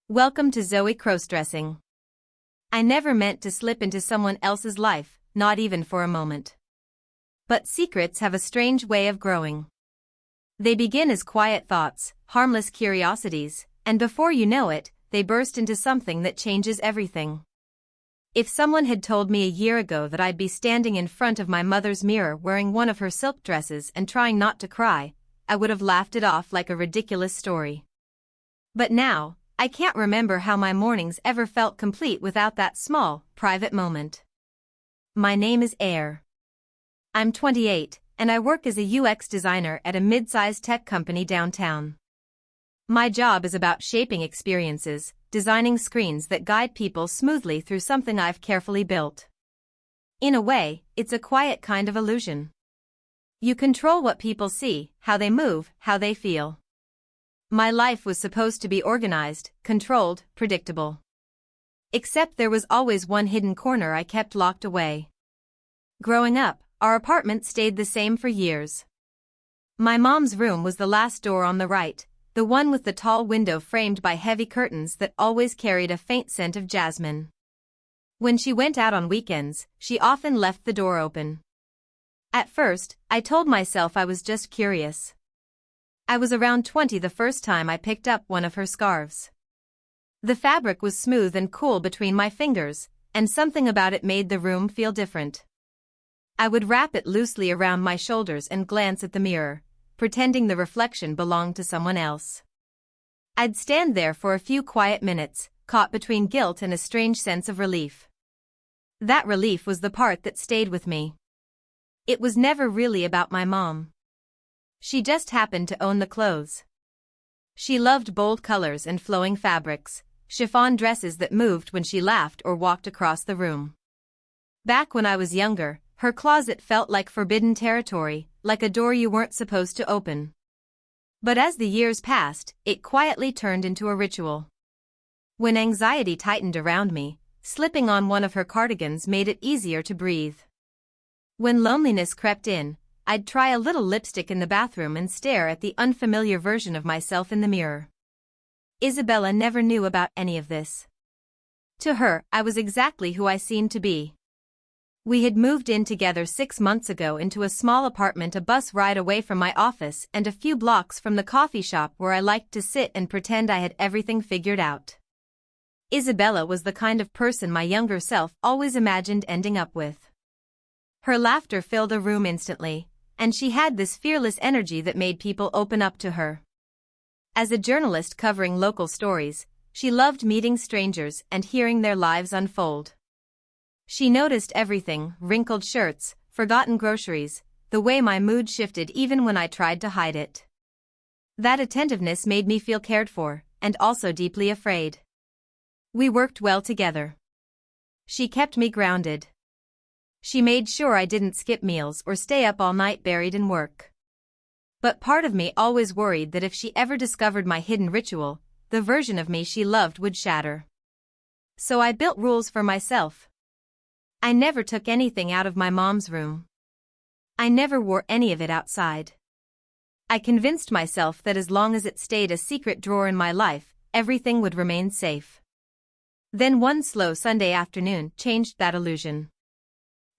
Welcome to Zoe Crossdressing. I never meant to slip into someone else's life, not even for a moment. But secrets have a strange way of growing. They begin as quiet thoughts, harmless curiosities, and before you know it, they burst into something that changes everything. If someone had told me a year ago that I'd be standing in front of my mother's mirror wearing one of her silk dresses and trying not to cry, I would have laughed it off like a ridiculous story. But now, I can't remember how my mornings ever felt complete without that small, private moment. My name is Air. I'm 28, and I work as a UX designer at a mid-sized tech company downtown. My job is about shaping experiences, designing screens that guide people smoothly through something I've carefully built. In a way, it's a quiet kind of illusion. You control what people see, how they move, how they feel. My life was supposed to be organized, controlled, predictable. Except there was always one hidden corner I kept locked away. Growing up, our apartment stayed the same for years. My mom's room was the last door on the right, the one with the tall window framed by heavy curtains that always carried a faint scent of jasmine. When she went out on weekends, she often left the door open. At first, I told myself I was just curious. I was around 20 the first time I picked up one of her scarves. The fabric was smooth and cool between my fingers, and something about it made the room feel different. I would wrap it loosely around my shoulders and glance at the mirror, pretending the reflection belonged to someone else. I'd stand there for a few quiet minutes, caught between guilt and a strange sense of relief. That relief was the part that stayed with me. It was never really about my mom. She just happened to own the clothes. She loved bold colors and flowing fabrics, chiffon dresses that moved when she laughed or walked across the room. Back when I was younger, her closet felt like forbidden territory, like a door you weren't supposed to open. But as the years passed, it quietly turned into a ritual. When anxiety tightened around me, slipping on one of her cardigans made it easier to breathe. When loneliness crept in, I'd try a little lipstick in the bathroom and stare at the unfamiliar version of myself in the mirror. Isabella never knew about any of this. To her, I was exactly who I seemed to be. We had moved in together 6 months ago into a small apartment a bus ride away from my office and a few blocks from the coffee shop where I liked to sit and pretend I had everything figured out. Isabella was the kind of person my younger self always imagined ending up with. Her laughter filled a room instantly, and she had this fearless energy that made people open up to her. As a journalist covering local stories, she loved meeting strangers and hearing their lives unfold. She noticed everything: wrinkled shirts, forgotten groceries, the way my mood shifted even when I tried to hide it. That attentiveness made me feel cared for, and also deeply afraid. We worked well together. She kept me grounded. She made sure I didn't skip meals or stay up all night buried in work. But part of me always worried that if she ever discovered my hidden ritual, the version of me she loved would shatter. So I built rules for myself. I never took anything out of my mom's room. I never wore any of it outside. I convinced myself that as long as it stayed a secret drawer in my life, everything would remain safe. Then one slow Sunday afternoon changed that illusion.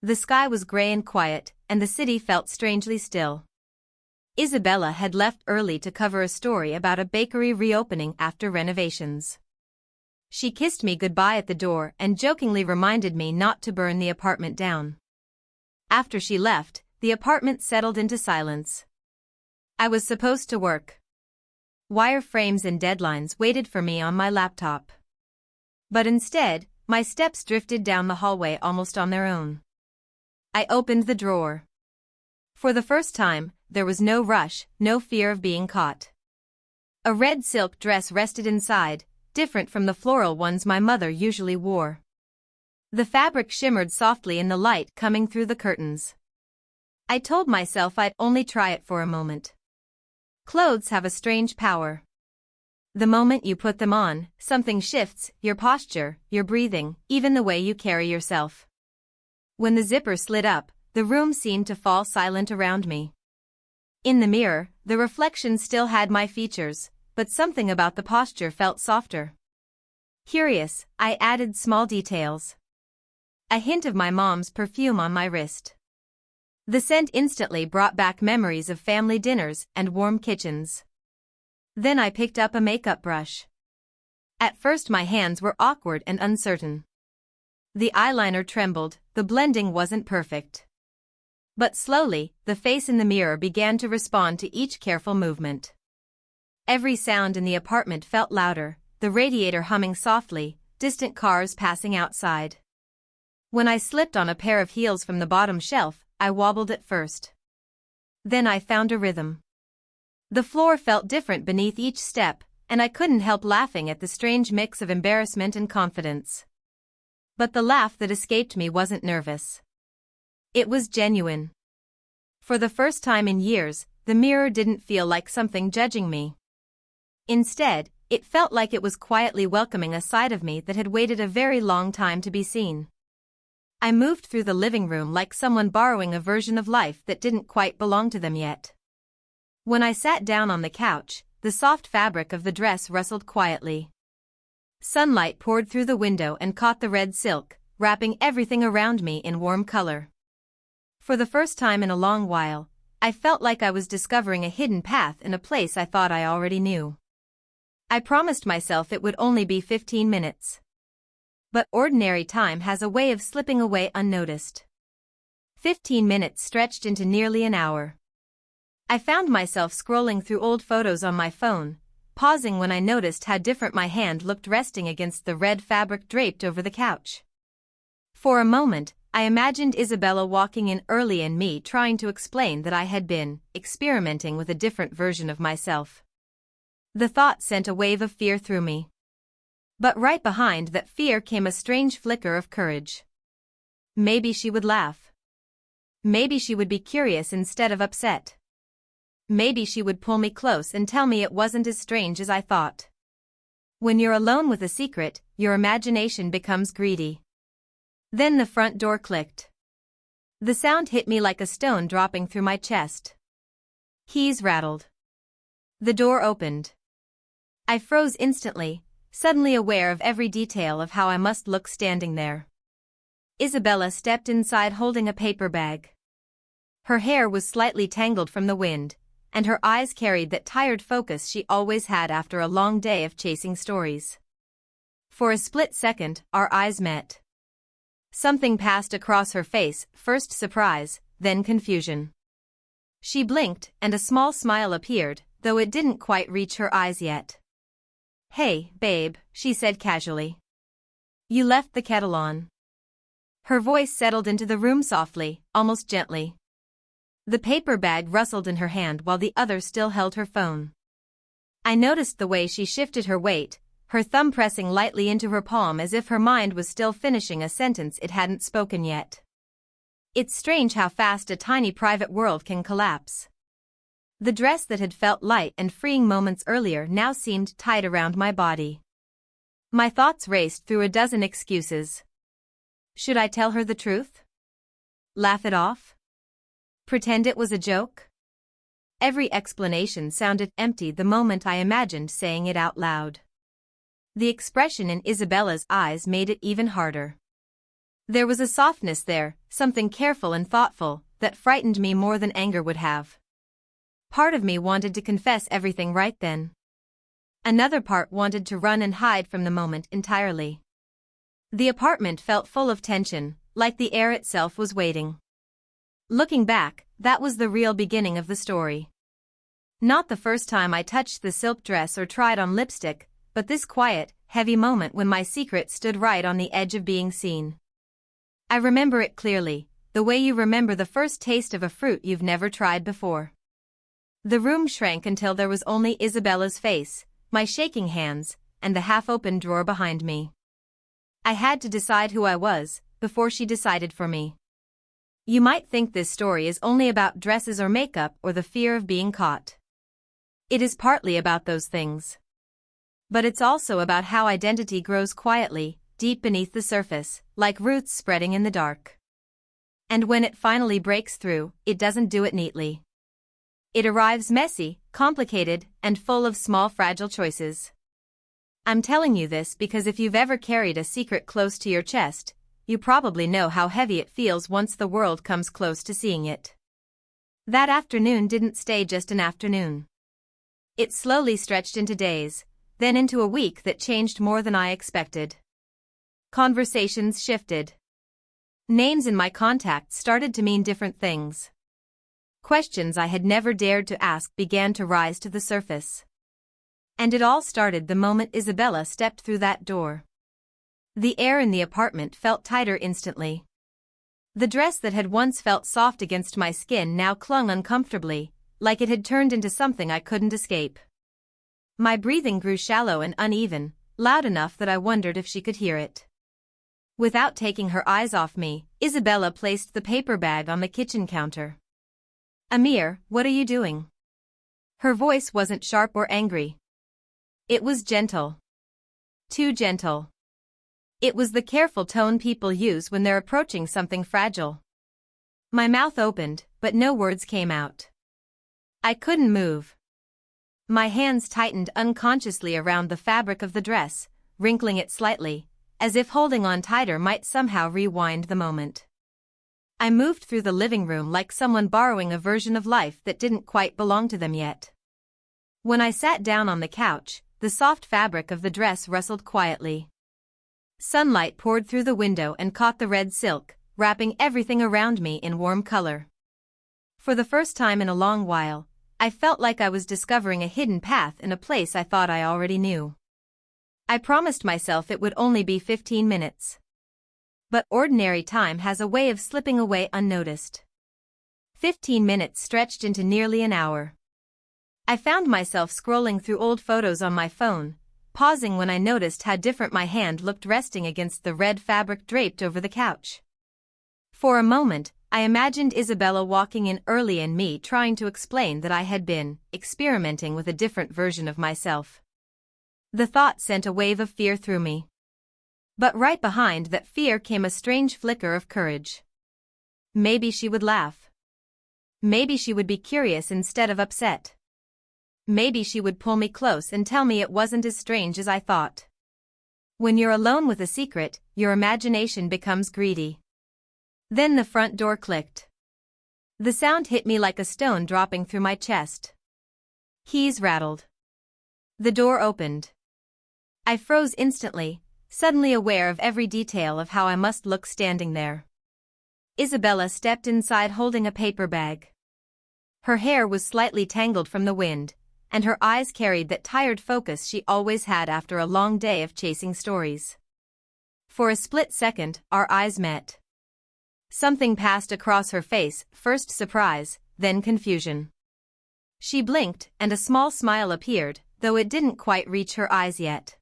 The sky was gray and quiet, and the city felt strangely still. Isabella had left early to cover a story about a bakery reopening after renovations. She kissed me goodbye at the door and jokingly reminded me not to burn the apartment down. After she left, the apartment settled into silence. I was supposed to work. Wireframes and deadlines waited for me on my laptop. But instead, my steps drifted down the hallway almost on their own. I opened the drawer. For the first time, there was no rush, no fear of being caught. A red silk dress rested inside, different from the floral ones my mother usually wore. The fabric shimmered softly in the light coming through the curtains. I told myself I'd only try it for a moment. Clothes have a strange power. The moment you put them on, something shifts: your posture, your breathing, even the way you carry yourself. When the zipper slid up, the room seemed to fall silent around me. In the mirror, the reflection still had my features, but something about the posture felt softer. Curious, I added small details. A hint of my mom's perfume on my wrist. The scent instantly brought back memories of family dinners and warm kitchens. Then I picked up a makeup brush. At first my hands were awkward and uncertain. The eyeliner trembled, the blending wasn't perfect. But slowly, the face in the mirror began to respond to each careful movement. Every sound in the apartment felt louder, the radiator humming softly, distant cars passing outside. When I slipped on a pair of heels from the bottom shelf, I wobbled at first. Then I found a rhythm. The floor felt different beneath each step, and I couldn't help laughing at the strange mix of embarrassment and confidence. But the laugh that escaped me wasn't nervous. It was genuine. For the first time in years, the mirror didn't feel like something judging me. Instead, it felt like it was quietly welcoming a side of me that had waited a very long time to be seen. I moved through the living room like someone borrowing a version of life that didn't quite belong to them yet. When I sat down on the couch, the soft fabric of the dress rustled quietly. Sunlight poured through the window and caught the red silk, wrapping everything around me in warm color. For the first time in a long while, I felt like I was discovering a hidden path in a place I thought I already knew. I promised myself it would only be 15 minutes. But ordinary time has a way of slipping away unnoticed. 15 minutes stretched into nearly an hour. I found myself scrolling through old photos on my phone, pausing when I noticed how different my hand looked resting against the red fabric draped over the couch. For a moment, I imagined Isabella walking in early and me trying to explain that I had been experimenting with a different version of myself. The thought sent a wave of fear through me. But right behind that fear came a strange flicker of courage. Maybe she would laugh. Maybe she would be curious instead of upset. Maybe she would pull me close and tell me it wasn't as strange as I thought. When you're alone with a secret, your imagination becomes greedy. Then the front door clicked. The sound hit me like a stone dropping through my chest. Keys rattled. The door opened. I froze instantly, suddenly aware of every detail of how I must look standing there. Isabella stepped inside holding a paper bag. Her hair was slightly tangled from the wind, and her eyes carried that tired focus she always had after a long day of chasing stories. For a split second, our eyes met. Something passed across her face, first surprise, then confusion. She blinked, and a small smile appeared, though it didn't quite reach her eyes yet. "Hey, babe," she said casually. "You left the kettle on." Her voice settled into the room softly, almost gently. The paper bag rustled in her hand while the other still held her phone. I noticed the way she shifted her weight, her thumb pressing lightly into her palm as if her mind was still finishing a sentence it hadn't spoken yet. It's strange how fast a tiny private world can collapse. The dress that had felt light and freeing moments earlier now seemed tight around my body. My thoughts raced through a dozen excuses. Should I tell her the truth? Laugh it off? Pretend it was a joke? Every explanation sounded empty the moment I imagined saying it out loud. The expression in Isabella's eyes made it even harder. There was a softness there, something careful and thoughtful, that frightened me more than anger would have. Part of me wanted to confess everything right then. Another part wanted to run and hide from the moment entirely. The apartment felt full of tension, like the air itself was waiting. Looking back, that was the real beginning of the story. Not the first time I touched the silk dress or tried on lipstick, but this quiet, heavy moment when my secret stood right on the edge of being seen. I remember it clearly, the way you remember the first taste of a fruit you've never tried before. The room shrank until there was only Isabella's face, my shaking hands, and the half-open drawer behind me. I had to decide who I was, before she decided for me. You might think this story is only about dresses or makeup or the fear of being caught. It is partly about those things. But it's also about how identity grows quietly, deep beneath the surface, like roots spreading in the dark. And when it finally breaks through, it doesn't do it neatly. It arrives messy, complicated, and full of small fragile choices. I'm telling you this because if you've ever carried a secret close to your chest, you probably know how heavy it feels once the world comes close to seeing it. That afternoon didn't stay just an afternoon. It slowly stretched into days, then into a week that changed more than I expected. Conversations shifted. Names in my contacts started to mean different things. Questions I had never dared to ask began to rise to the surface. And it all started the moment Isabella stepped through that door. The air in the apartment felt tighter instantly. The dress that had once felt soft against my skin now clung uncomfortably, like it had turned into something I couldn't escape. My breathing grew shallow and uneven, loud enough that I wondered if she could hear it. Without taking her eyes off me, Isabella placed the paper bag on the kitchen counter. "Amir, what are you doing?" Her voice wasn't sharp or angry. It was gentle. Too gentle. It was the careful tone people use when they're approaching something fragile. My mouth opened, but no words came out. I couldn't move. My hands tightened unconsciously around the fabric of the dress, wrinkling it slightly, as if holding on tighter might somehow rewind the moment. I moved through the living room like someone borrowing a version of life that didn't quite belong to them yet. When I sat down on the couch, the soft fabric of the dress rustled quietly. Sunlight poured through the window and caught the red silk, wrapping everything around me in warm color. For the first time in a long while, I felt like I was discovering a hidden path in a place I thought I already knew. I promised myself it would only be 15 minutes. But ordinary time has a way of slipping away unnoticed. 15 minutes stretched into nearly an hour. I found myself scrolling through old photos on my phone, pausing when I noticed how different my hand looked resting against the red fabric draped over the couch. For a moment, I imagined Isabella walking in early and me trying to explain that I had been experimenting with a different version of myself. The thought sent a wave of fear through me. But right behind that fear came a strange flicker of courage. Maybe she would laugh. Maybe she would be curious instead of upset. Maybe she would pull me close and tell me it wasn't as strange as I thought. When you're alone with a secret, your imagination becomes greedy. Then the front door clicked. The sound hit me like a stone dropping through my chest. Keys rattled. The door opened. I froze instantly, suddenly aware of every detail of how I must look standing there. Isabella stepped inside holding a paper bag. Her hair was slightly tangled from the wind, and her eyes carried that tired focus she always had after a long day of chasing stories. For a split second, our eyes met. Something passed across her face, first surprise, then confusion. She blinked, and a small smile appeared, though it didn't quite reach her eyes yet.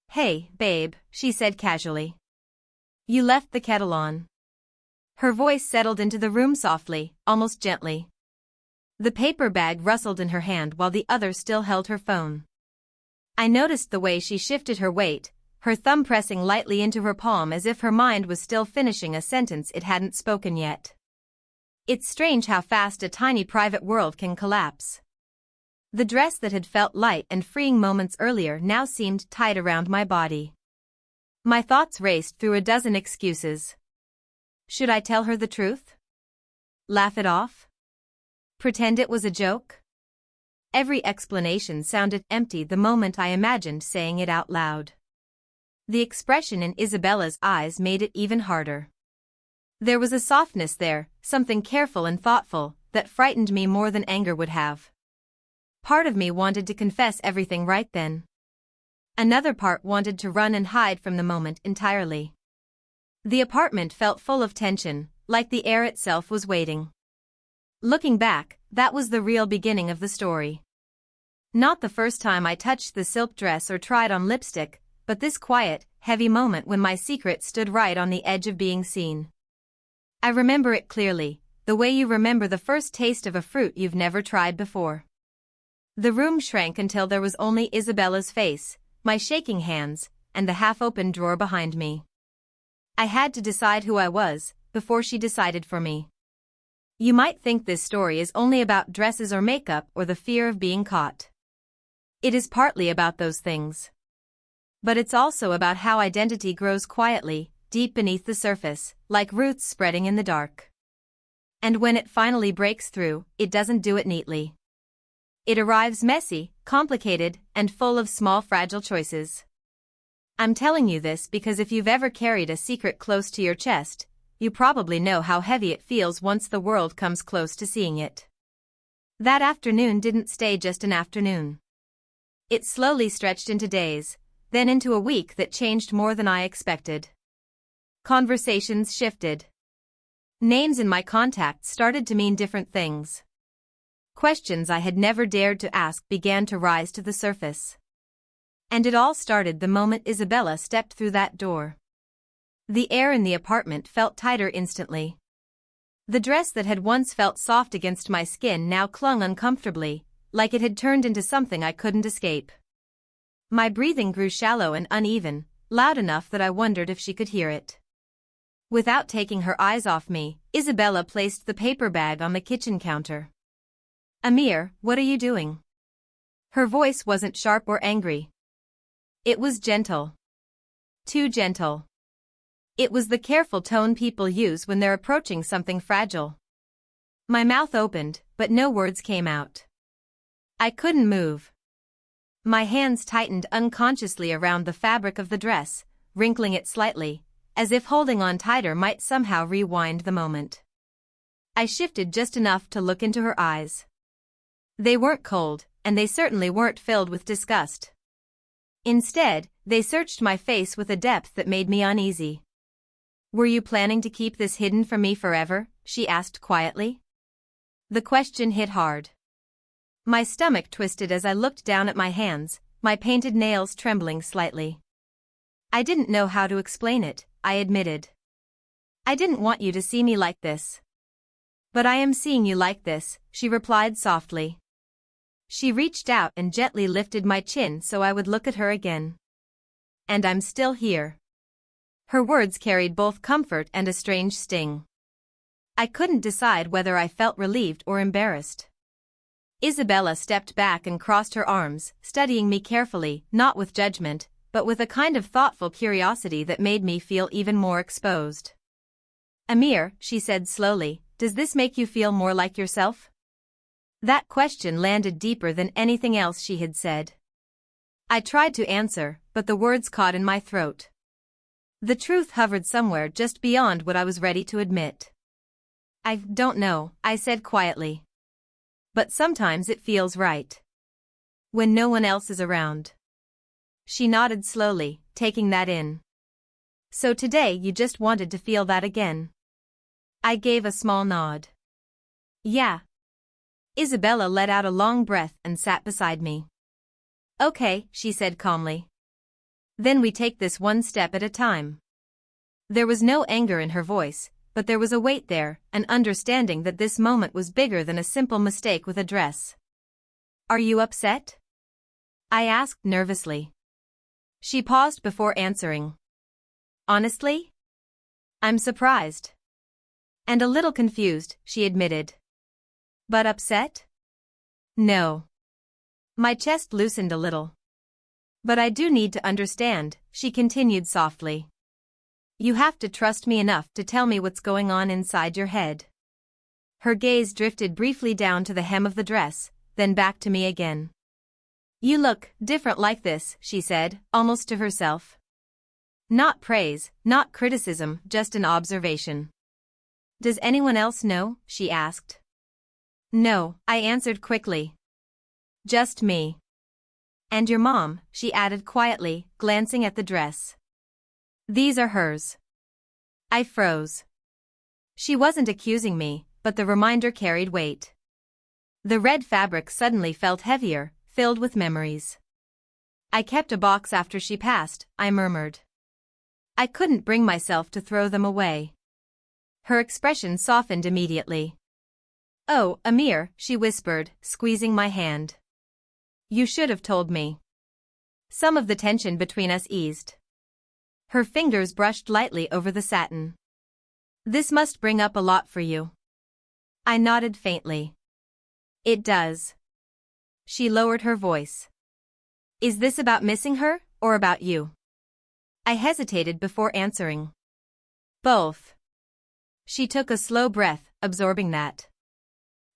"Hey, babe," she said casually. "You left the kettle on." Her voice settled into the room softly, almost gently. The paper bag rustled in her hand while the other still held her phone. I noticed the way she shifted her weight, her thumb pressing lightly into her palm as if her mind was still finishing a sentence it hadn't spoken yet. It's strange how fast a tiny private world can collapse. The dress that had felt light and freeing moments earlier now seemed tight around my body. My thoughts raced through a dozen excuses. Should I tell her the truth? Laugh it off? Pretend it was a joke? Every explanation sounded empty the moment I imagined saying it out loud. The expression in Isabella's eyes made it even harder. There was a softness there, something careful and thoughtful, that frightened me more than anger would have. Part of me wanted to confess everything right then. Another part wanted to run and hide from the moment entirely. The apartment felt full of tension, like the air itself was waiting. Looking back, that was the real beginning of the story. Not the first time I touched the silk dress or tried on lipstick, but this quiet, heavy moment when my secret stood right on the edge of being seen. I remember it clearly, the way you remember the first taste of a fruit you've never tried before. The room shrank until there was only Isabella's face, my shaking hands, and the half-open drawer behind me. I had to decide who I was, before she decided for me. You might think this story is only about dresses or makeup or the fear of being caught. It is partly about those things. But it's also about how identity grows quietly, deep beneath the surface, like roots spreading in the dark. And when it finally breaks through, it doesn't do it neatly. It arrives messy, complicated, and full of small fragile choices. I'm telling you this because if you've ever carried a secret close to your chest, you probably know how heavy it feels once the world comes close to seeing it. That afternoon didn't stay just an afternoon. It slowly stretched into days, then into a week that changed more than I expected. Conversations shifted. Names in my contacts started to mean different things. Questions I had never dared to ask began to rise to the surface. And it all started the moment Isabella stepped through that door. The air in the apartment felt tighter instantly. The dress that had once felt soft against my skin now clung uncomfortably, like it had turned into something I couldn't escape. My breathing grew shallow and uneven, loud enough that I wondered if she could hear it. Without taking her eyes off me, Isabella placed the paper bag on the kitchen counter. "Amir, what are you doing?" Her voice wasn't sharp or angry. It was gentle. Too gentle. It was the careful tone people use when they're approaching something fragile. My mouth opened, but no words came out. I couldn't move. My hands tightened unconsciously around the fabric of the dress, wrinkling it slightly, as if holding on tighter might somehow rewind the moment. I shifted just enough to look into her eyes. They weren't cold, and they certainly weren't filled with disgust. Instead, they searched my face with a depth that made me uneasy. "Were you planning to keep this hidden from me forever?" she asked quietly. The question hit hard. My stomach twisted as I looked down at my hands, my painted nails trembling slightly. I didn't know how to explain it, I admitted. "I didn't want you to see me like this." "But I am seeing you like this," she replied softly. She reached out and gently lifted my chin so I would look at her again. "And I'm still here." Her words carried both comfort and a strange sting. I couldn't decide whether I felt relieved or embarrassed. Isabella stepped back and crossed her arms, studying me carefully, not with judgment, but with a kind of thoughtful curiosity that made me feel even more exposed. "Amir," she said slowly, "does this make you feel more like yourself?" That question landed deeper than anything else she had said. I tried to answer, but the words caught in my throat. The truth hovered somewhere just beyond what I was ready to admit. "I don't know," I said quietly. "But sometimes it feels right. When no one else is around." She nodded slowly, taking that in. "So today you just wanted to feel that again?" I gave a small nod. "Yeah." Isabella let out a long breath and sat beside me. "Okay," she said calmly. "Then we take this one step at a time." There was no anger in her voice, but there was a weight there, an understanding that this moment was bigger than a simple mistake with a dress. "Are you upset?" I asked nervously. She paused before answering. "Honestly? I'm surprised." "And a little confused," she admitted. "But upset?" "No." My chest loosened a little. "But I do need to understand," she continued softly. "You have to trust me enough to tell me what's going on inside your head." Her gaze drifted briefly down to the hem of the dress, then back to me again. "You look different like this," she said, almost to herself. Not praise, not criticism, just an observation. "Does anyone else know?" she asked. "No," I answered quickly. "Just me." "And your mom," she added quietly, glancing at the dress. "These are hers." I froze. She wasn't accusing me, but the reminder carried weight. The red fabric suddenly felt heavier, filled with memories. "I kept a box after she passed," I murmured. I couldn't bring myself to throw them away. Her expression softened immediately. "Oh, Amir," she whispered, squeezing my hand. "You should have told me." Some of the tension between us eased. Her fingers brushed lightly over the satin. "This must bring up a lot for you." I nodded faintly. "It does." She lowered her voice. "Is this about missing her, or about you? I hesitated before answering. Both. She took a slow breath, absorbing that.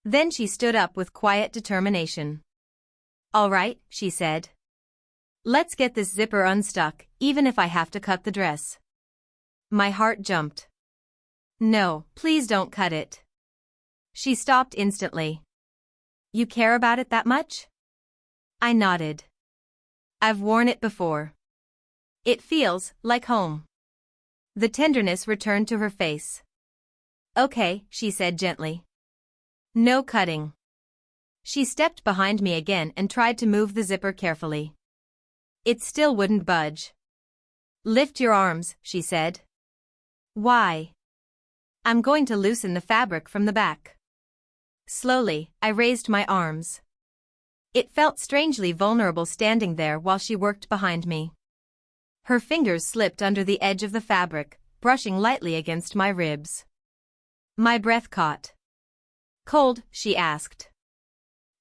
Then she stood up with quiet determination. All right, she said. Let's get this zipper unstuck, even if I have to cut the dress. My heart jumped. No, please don't cut it. She stopped instantly. You care about it that much? I nodded. I've worn it before. It feels like home. The tenderness returned to her face. Okay, she said gently. No cutting. She stepped behind me again and tried to move the zipper carefully. It still wouldn't budge. Lift your arms, she said. Why? I'm going to loosen the fabric from the back. Slowly, I raised my arms. It felt strangely vulnerable standing there while she worked behind me. Her fingers slipped under the edge of the fabric, brushing lightly against my ribs. My breath caught. Cold, she asked.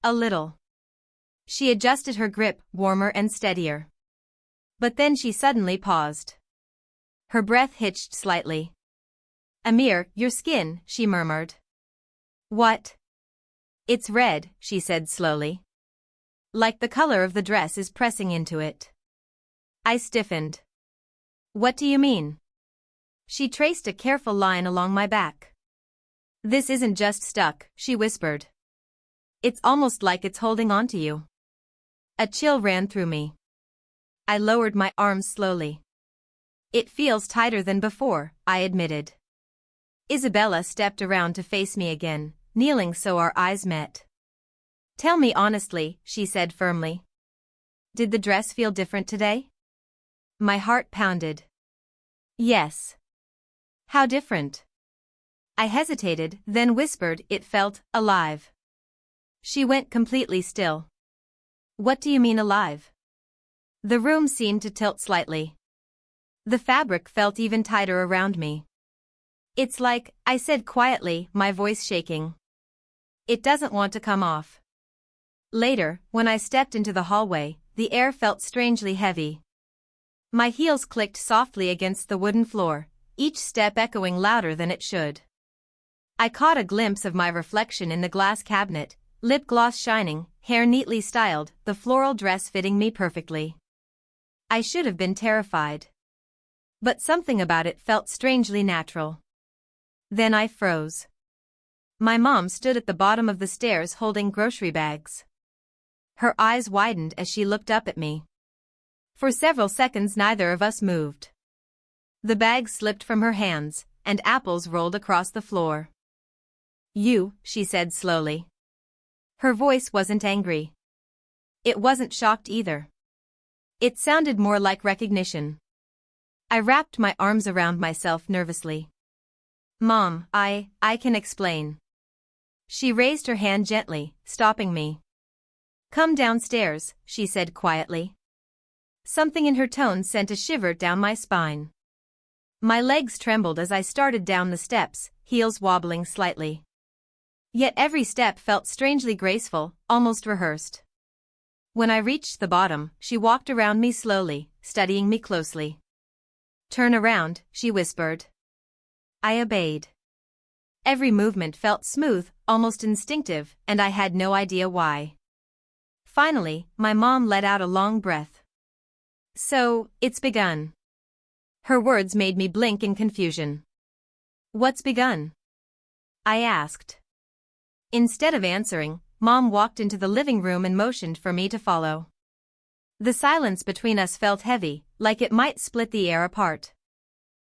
A little. She adjusted her grip, warmer and steadier. But then she suddenly paused. Her breath hitched slightly. Amir, your skin, she murmured. What? It's red, she said slowly. Like the color of the dress is pressing into it. I stiffened. What do you mean? She traced a careful line along my back. This isn't just stuck, she whispered. It's almost like it's holding on to you. A chill ran through me. I lowered my arms slowly. It feels tighter than before, I admitted. Isabella stepped around to face me again, kneeling so our eyes met. Tell me honestly, she said firmly. Did the dress feel different today? My heart pounded. Yes. How different? I hesitated, then whispered it felt alive. She went completely still. What do you mean alive? The room seemed to tilt slightly. The fabric felt even tighter around me. It's like, I said quietly, my voice shaking. It doesn't want to come off. Later, when I stepped into the hallway, the air felt strangely heavy. My heels clicked softly against the wooden floor, each step echoing louder than it should. I caught a glimpse of my reflection in the glass cabinet, lip gloss shining, hair neatly styled, the floral dress fitting me perfectly. I should have been terrified. But something about it felt strangely natural. Then I froze. My mom stood at the bottom of the stairs holding grocery bags. Her eyes widened as she looked up at me. For several seconds neither of us moved. The bags slipped from her hands, and apples rolled across the floor. You, she said slowly. Her voice wasn't angry. It wasn't shocked either. It sounded more like recognition. I wrapped my arms around myself nervously. Mom, I can explain. She raised her hand gently, stopping me. Come downstairs, she said quietly. Something in her tone sent a shiver down my spine. My legs trembled as I started down the steps, heels wobbling slightly. Yet every step felt strangely graceful, almost rehearsed. When I reached the bottom, she walked around me slowly, studying me closely. Turn around, she whispered. I obeyed. Every movement felt smooth, almost instinctive, and I had no idea why. Finally, my mom let out a long breath. So, it's begun. Her words made me blink in confusion. What's begun? I asked. Instead of answering, Mom walked into the living room and motioned for me to follow. The silence between us felt heavy, like it might split the air apart.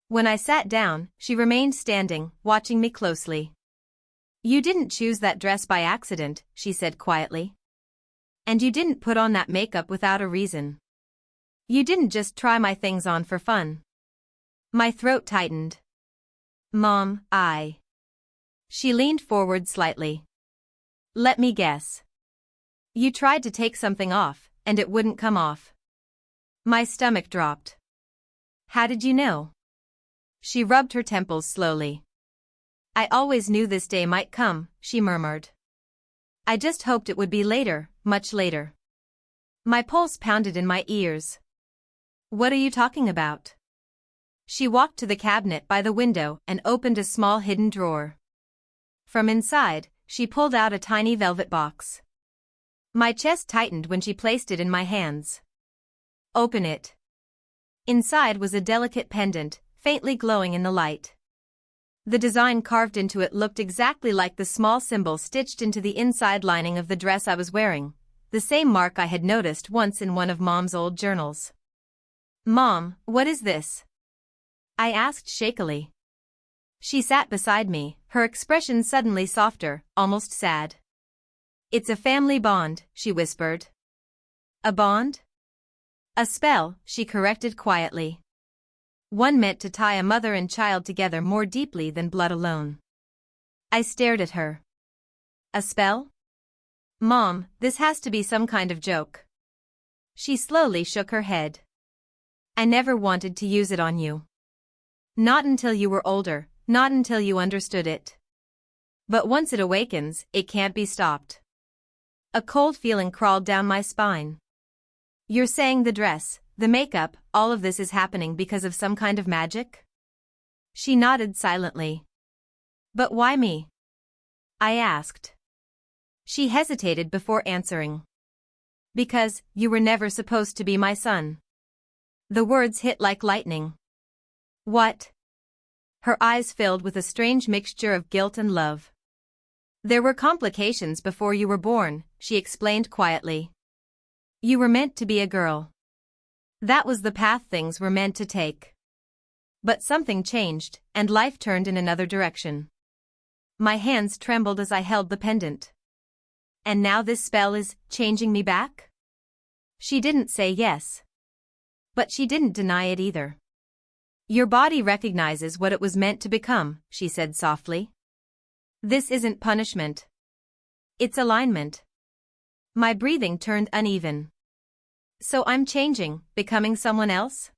When I sat down, she remained standing, watching me closely. You didn't choose that dress by accident, she said quietly. And you didn't put on that makeup without a reason. You didn't just try my things on for fun. My throat tightened. Mom, She leaned forward slightly. Let me guess. You tried to take something off, and it wouldn't come off. My stomach dropped. How did you know? She rubbed her temples slowly. I always knew this day might come, she murmured. I just hoped it would be later, much later. My pulse pounded in my ears. What are you talking about? She walked to the cabinet by the window and opened a small hidden drawer. From inside, she pulled out a tiny velvet box. My chest tightened when she placed it in my hands. Open it. Inside was a delicate pendant, faintly glowing in the light. The design carved into it looked exactly like the small symbol stitched into the inside lining of the dress I was wearing, the same mark I had noticed once in one of Mom's old journals. Mom, what is this? I asked shakily. She sat beside me, her expression suddenly softer, almost sad. It's a family bond, she whispered. A bond? A spell, she corrected quietly. One meant to tie a mother and child together more deeply than blood alone. I stared at her. A spell? Mom, this has to be some kind of joke. She slowly shook her head. I never wanted to use it on you. Not until you were older, not until you understood it. But once it awakens, it can't be stopped. A cold feeling crawled down my spine. You're saying the dress, the makeup, all of this is happening because of some kind of magic? She nodded silently. But why me? I asked. She hesitated before answering. Because, you were never supposed to be my son. The words hit like lightning. What? Her eyes filled with a strange mixture of guilt and love. There were complications before you were born, she explained quietly. You were meant to be a girl. That was the path things were meant to take. But something changed, and life turned in another direction. My hands trembled as I held the pendant. And now this spell is changing me back? She didn't say yes. But she didn't deny it either. Your body recognizes what it was meant to become, she said softly. This isn't punishment. It's alignment. My breathing turned uneven. So I'm changing, becoming someone else?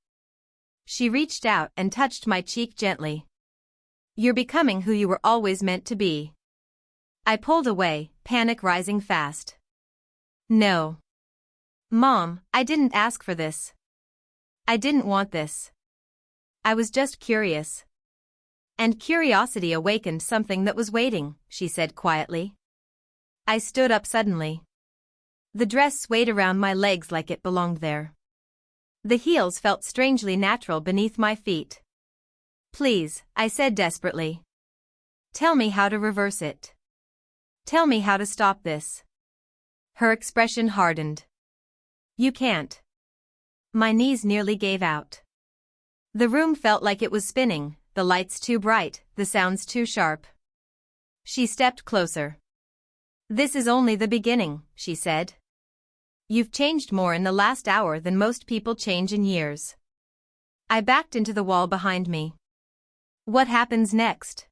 She reached out and touched my cheek gently. You're becoming who you were always meant to be. I pulled away, panic rising fast. No. Mom, I didn't ask for this. I didn't want this. I was just curious. And curiosity awakened something that was waiting, she said quietly. I stood up suddenly. The dress swayed around my legs like it belonged there. The heels felt strangely natural beneath my feet. Please, I said desperately. Tell me how to reverse it. Tell me how to stop this. Her expression hardened. You can't. My knees nearly gave out. The room felt like it was spinning, the lights too bright, the sounds too sharp. She stepped closer. This is only the beginning, she said. You've changed more in the last hour than most people change in years. I backed into the wall behind me. What happens next?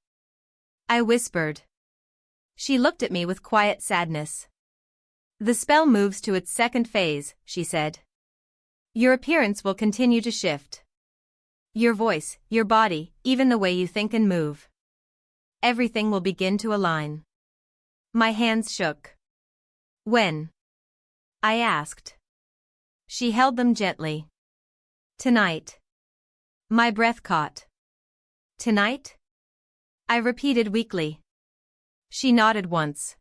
I whispered. She looked at me with quiet sadness. The spell moves to its second phase, she said. Your appearance will continue to shift. Your voice, your body, even the way you think and move. Everything will begin to align. My hands shook. When? I asked. She held them gently. Tonight. My breath caught. Tonight? I repeated weakly. She nodded once.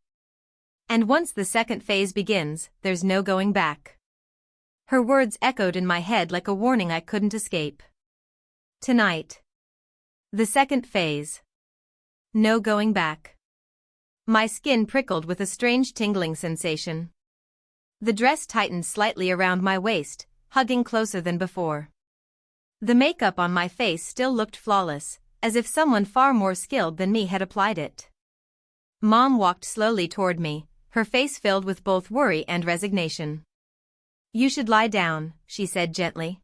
And once the second phase begins, there's no going back. Her words echoed in my head like a warning I couldn't escape. Tonight. The second phase. No going back. My skin prickled with a strange tingling sensation. The dress tightened slightly around my waist, hugging closer than before. The makeup on my face still looked flawless, as if someone far more skilled than me had applied it. Mom walked slowly toward me, her face filled with both worry and resignation. You should lie down, she said gently.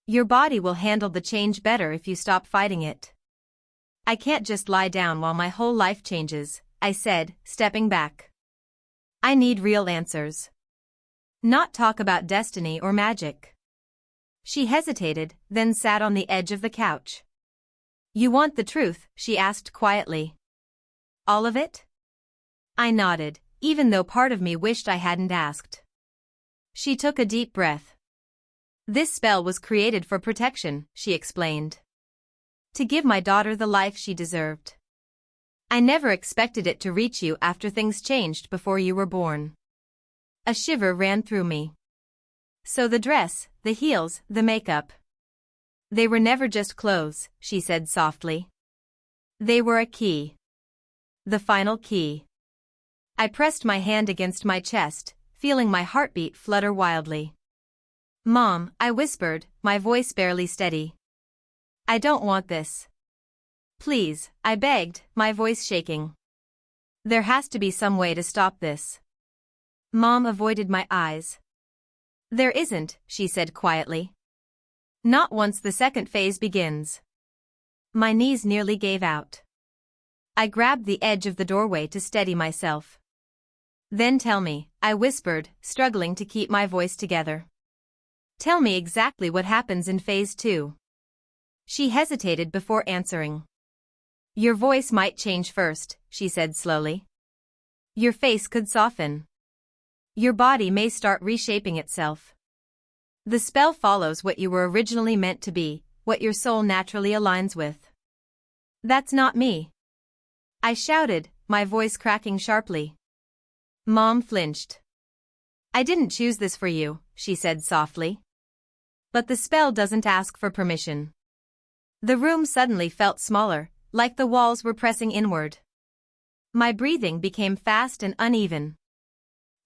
Your body will handle the change better if you stop fighting it. I can't just lie down while my whole life changes, I said, stepping back. I need real answers. Not talk about destiny or magic. She hesitated, then sat on the edge of the couch. You want the truth, she asked quietly. All of it? I nodded, even though part of me wished I hadn't asked. She took a deep breath. This spell was created for protection, she explained. To give my daughter the life she deserved. I never expected it to reach you after things changed before you were born. A shiver ran through me. So the dress, the heels, the makeup. They were never just clothes, she said softly. They were a key. The final key. I pressed my hand against my chest, feeling my heartbeat flutter wildly. Mom, I whispered, my voice barely steady. I don't want this. Please, I begged, my voice shaking. There has to be some way to stop this. Mom avoided my eyes. There isn't, she said quietly. Not once the second phase begins. My knees nearly gave out. I grabbed the edge of the doorway to steady myself. Then tell me, I whispered, struggling to keep my voice together. Tell me exactly what happens in phase 2. She hesitated before answering. Your voice might change first, she said slowly. Your face could soften. Your body may start reshaping itself. The spell follows what you were originally meant to be, what your soul naturally aligns with. That's not me. I shouted, my voice cracking sharply. Mom flinched. I didn't choose this for you, she said softly. But the spell doesn't ask for permission. The room suddenly felt smaller, like the walls were pressing inward. My breathing became fast and uneven.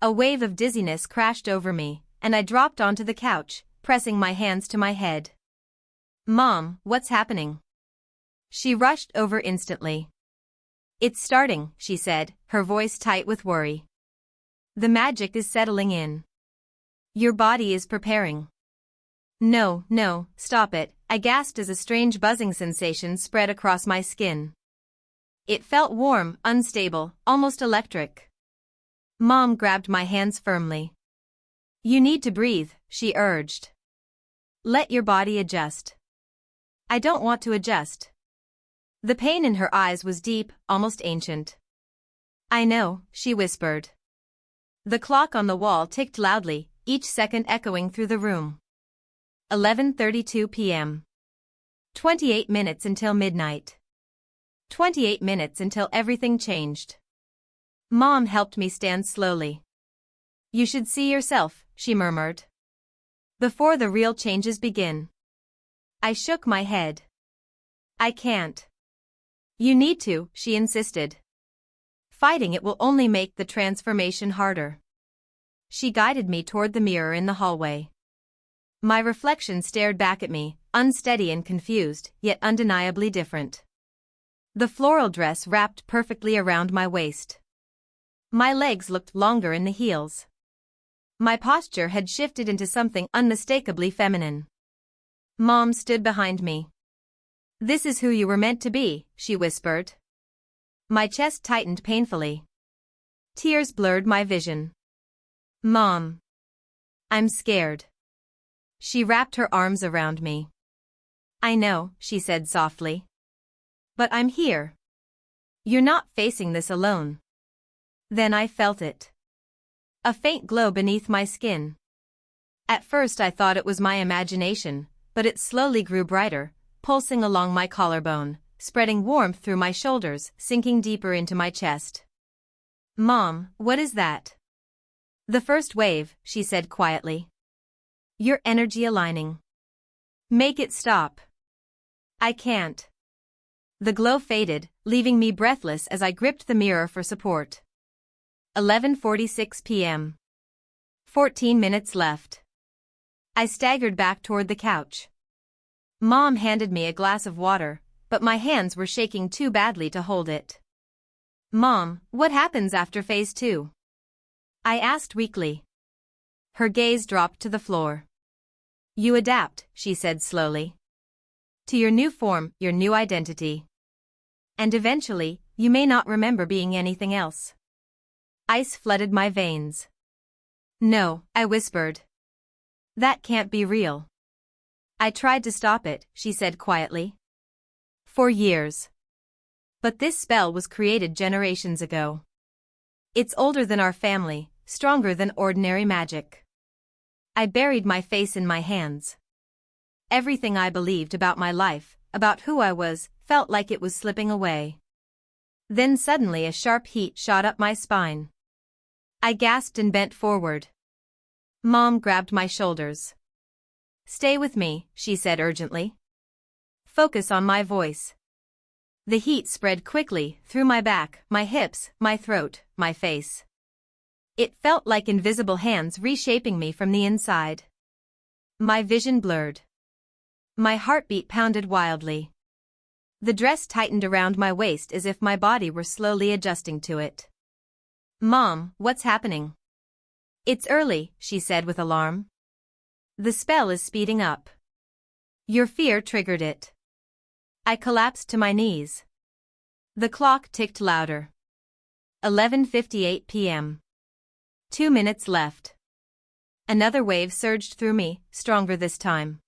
A wave of dizziness crashed over me, and I dropped onto the couch, pressing my hands to my head. Mom, what's happening? She rushed over instantly. It's starting, she said, her voice tight with worry. The magic is settling in. Your body is preparing. No, stop it, I gasped as a strange buzzing sensation spread across my skin. It felt warm, unstable, almost electric. Mom grabbed my hands firmly. You need to breathe, she urged. Let your body adjust. I don't want to adjust. The pain in her eyes was deep, almost ancient. I know, she whispered. The clock on the wall ticked loudly, each second echoing through the room. 11:32 p.m. 28 minutes until midnight. 28 minutes until everything changed. Mom helped me stand slowly. You should see yourself, she murmured. Before the real changes begin. I shook my head. I can't. You need to, she insisted. Fighting it will only make the transformation harder. She guided me toward the mirror in the hallway. My reflection stared back at me, unsteady and confused, yet undeniably different. The floral dress wrapped perfectly around my waist. My legs looked longer in the heels. My posture had shifted into something unmistakably feminine. Mom stood behind me. This is who you were meant to be, she whispered. My chest tightened painfully. Tears blurred my vision. Mom. I'm scared. She wrapped her arms around me. I know, she said softly. But I'm here. You're not facing this alone. Then I felt it. A faint glow beneath my skin. At first I thought it was my imagination, but it slowly grew brighter, pulsing along my collarbone, spreading warmth through my shoulders, sinking deeper into my chest. Mom, what is that? The first wave, she said quietly. Your energy aligning. Make it stop. I can't. The glow faded, leaving me breathless as I gripped the mirror for support. 11:46 p.m. 14 minutes left. I staggered back toward the couch. Mom handed me a glass of water, but my hands were shaking too badly to hold it. Mom, what happens after phase 2? I asked weakly. Her gaze dropped to the floor. You adapt, she said slowly. To your new form, your new identity. And eventually, you may not remember being anything else. Ice flooded my veins. No, I whispered. That can't be real. I tried to stop it, she said quietly. For years. But this spell was created generations ago. It's older than our family, stronger than ordinary magic. I buried my face in my hands. Everything I believed about my life, about who I was, felt like it was slipping away. Then suddenly a sharp heat shot up my spine. I gasped and bent forward. Mom grabbed my shoulders. "Stay with me," she said urgently. "Focus on my voice." The heat spread quickly through my back, my hips, my throat, my face. It felt like invisible hands reshaping me from the inside. My vision blurred. My heartbeat pounded wildly. The dress tightened around my waist as if my body were slowly adjusting to it. "Mom, what's happening?" "It's early," she said with alarm. "The spell is speeding up. Your fear triggered it." I collapsed to my knees. The clock ticked louder. 11:58 p.m. 2 minutes left. Another wave surged through me, stronger this time.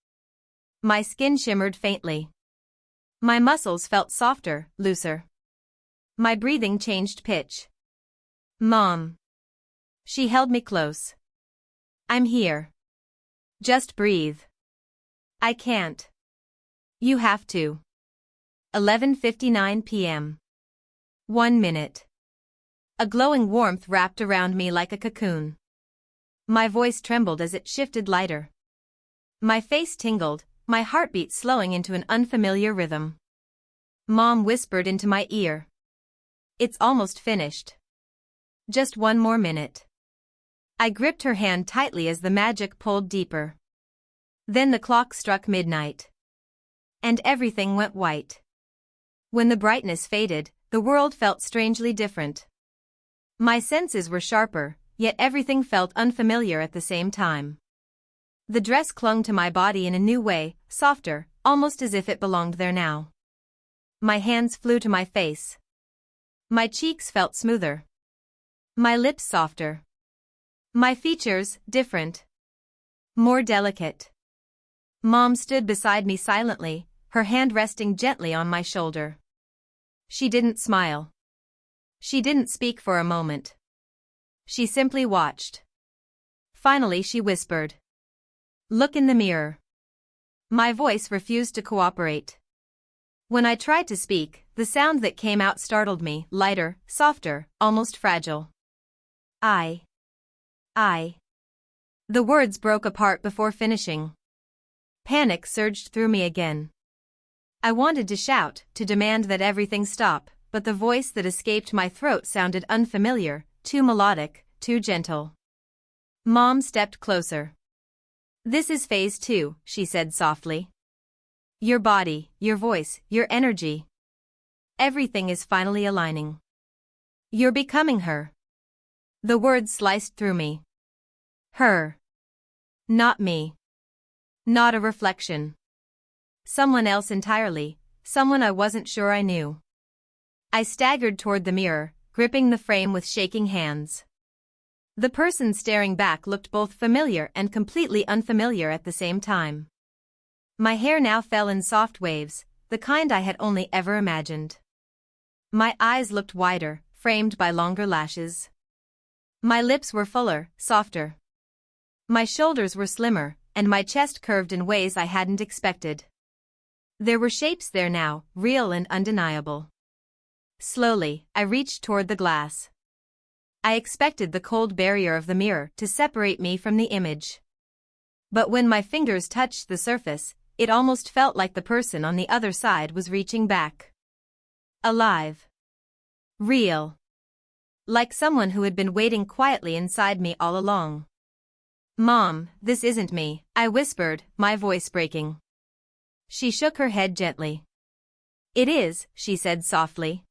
My skin shimmered faintly. My muscles felt softer, looser. My breathing changed pitch. "Mom." She held me close. "I'm here. Just breathe." "I can't." "You have to." 11:59 p.m. 1 minute. A glowing warmth wrapped around me like a cocoon. My voice trembled as it shifted lighter. My face tingled, my heartbeat slowing into an unfamiliar rhythm. Mom whispered into my ear. "It's almost finished. Just 1 more minute." I gripped her hand tightly as the magic pulled deeper. Then the clock struck midnight. And everything went white. When the brightness faded, the world felt strangely different. My senses were sharper, yet everything felt unfamiliar at the same time. The dress clung to my body in a new way, softer, almost as if it belonged there now. My hands flew to my face. My cheeks felt smoother. My lips softer. My features, different. More delicate. Mom stood beside me silently, her hand resting gently on my shoulder. She didn't smile. She didn't speak for a moment. She simply watched. Finally she whispered. "Look in the mirror." My voice refused to cooperate. When I tried to speak, the sound that came out startled me, lighter, softer, almost fragile. I. The words broke apart before finishing. Panic surged through me again. I wanted to shout, to demand that everything stop, but the voice that escaped my throat sounded unfamiliar, too melodic, too gentle. Mom stepped closer. "This is phase 2, she said softly. "Your body, your voice, your energy. Everything is finally aligning. You're becoming her." The words sliced through me. Her. Not me. Not a reflection. Someone else entirely, someone I wasn't sure I knew. I staggered toward the mirror, gripping the frame with shaking hands. The person staring back looked both familiar and completely unfamiliar at the same time. My hair now fell in soft waves, the kind I had only ever imagined. My eyes looked wider, framed by longer lashes. My lips were fuller, softer. My shoulders were slimmer, and my chest curved in ways I hadn't expected. There were shapes there now, real and undeniable. Slowly, I reached toward the glass. I expected the cold barrier of the mirror to separate me from the image. But when my fingers touched the surface, it almost felt like the person on the other side was reaching back. Alive. Real. Like someone who had been waiting quietly inside me all along. "Mom, this isn't me," I whispered, my voice breaking. She shook her head gently. "It is," she said softly.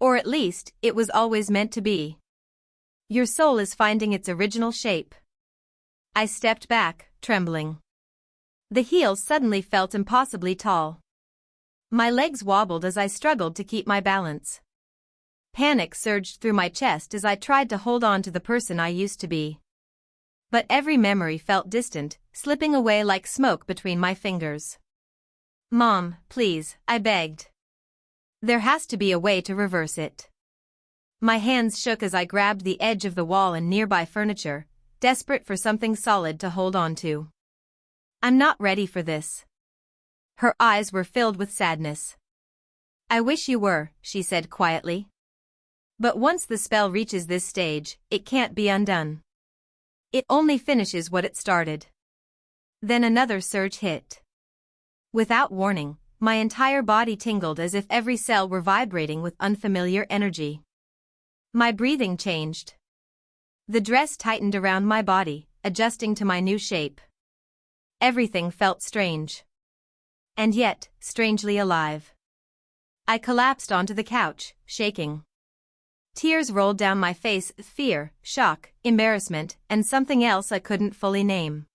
"Or at least, it was always meant to be. Your soul is finding its original shape." I stepped back, trembling. The heels suddenly felt impossibly tall. My legs wobbled as I struggled to keep my balance. Panic surged through my chest as I tried to hold on to the person I used to be. But every memory felt distant, slipping away like smoke between my fingers. "Mom, please," I begged. "There has to be a way to reverse it." My hands shook as I grabbed the edge of the wall and nearby furniture, desperate for something solid to hold on to. I'm not ready for this. Her eyes were filled with sadness. I wish you were, she said quietly. But once the spell reaches this stage, it can't be undone. It only finishes what it started. Then another surge hit. Without warning, my entire body tingled as if every cell were vibrating with unfamiliar energy. My breathing changed. The dress tightened around my body, adjusting to my new shape. Everything felt strange. And yet, strangely alive. I collapsed onto the couch, shaking. Tears rolled down my face, fear, shock, embarrassment, and something else I couldn't fully name.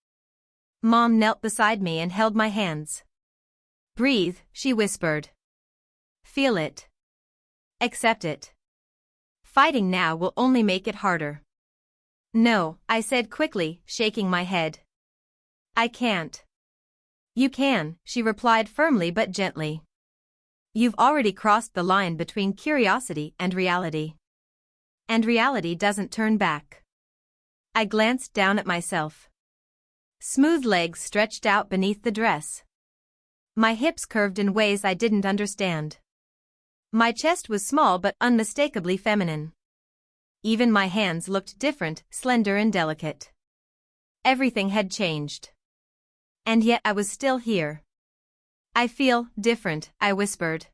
Mom knelt beside me and held my hands. Breathe, she whispered. Feel it. Accept it. Fighting now will only make it harder. No, I said quickly, shaking my head. I can't. You can, she replied firmly but gently. You've already crossed the line between curiosity and reality. And reality doesn't turn back. I glanced down at myself. Smooth legs stretched out beneath the dress. My hips curved in ways I didn't understand. My chest was small but unmistakably feminine. Even my hands looked different, slender and delicate. Everything had changed. And yet I was still here. I feel different, I whispered.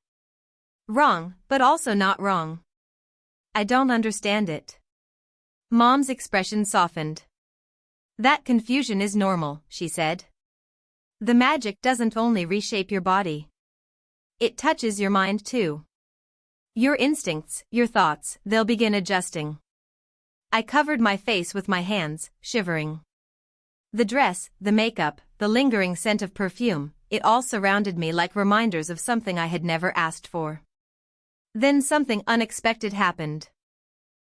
Wrong, but also not wrong. I don't understand it. Mom's expression softened. That confusion is normal, she said. The magic doesn't only reshape your body. It touches your mind too. Your instincts, your thoughts, they'll begin adjusting. I covered my face with my hands, shivering. The dress, the makeup, the lingering scent of perfume, it all surrounded me like reminders of something I had never asked for. Then something unexpected happened.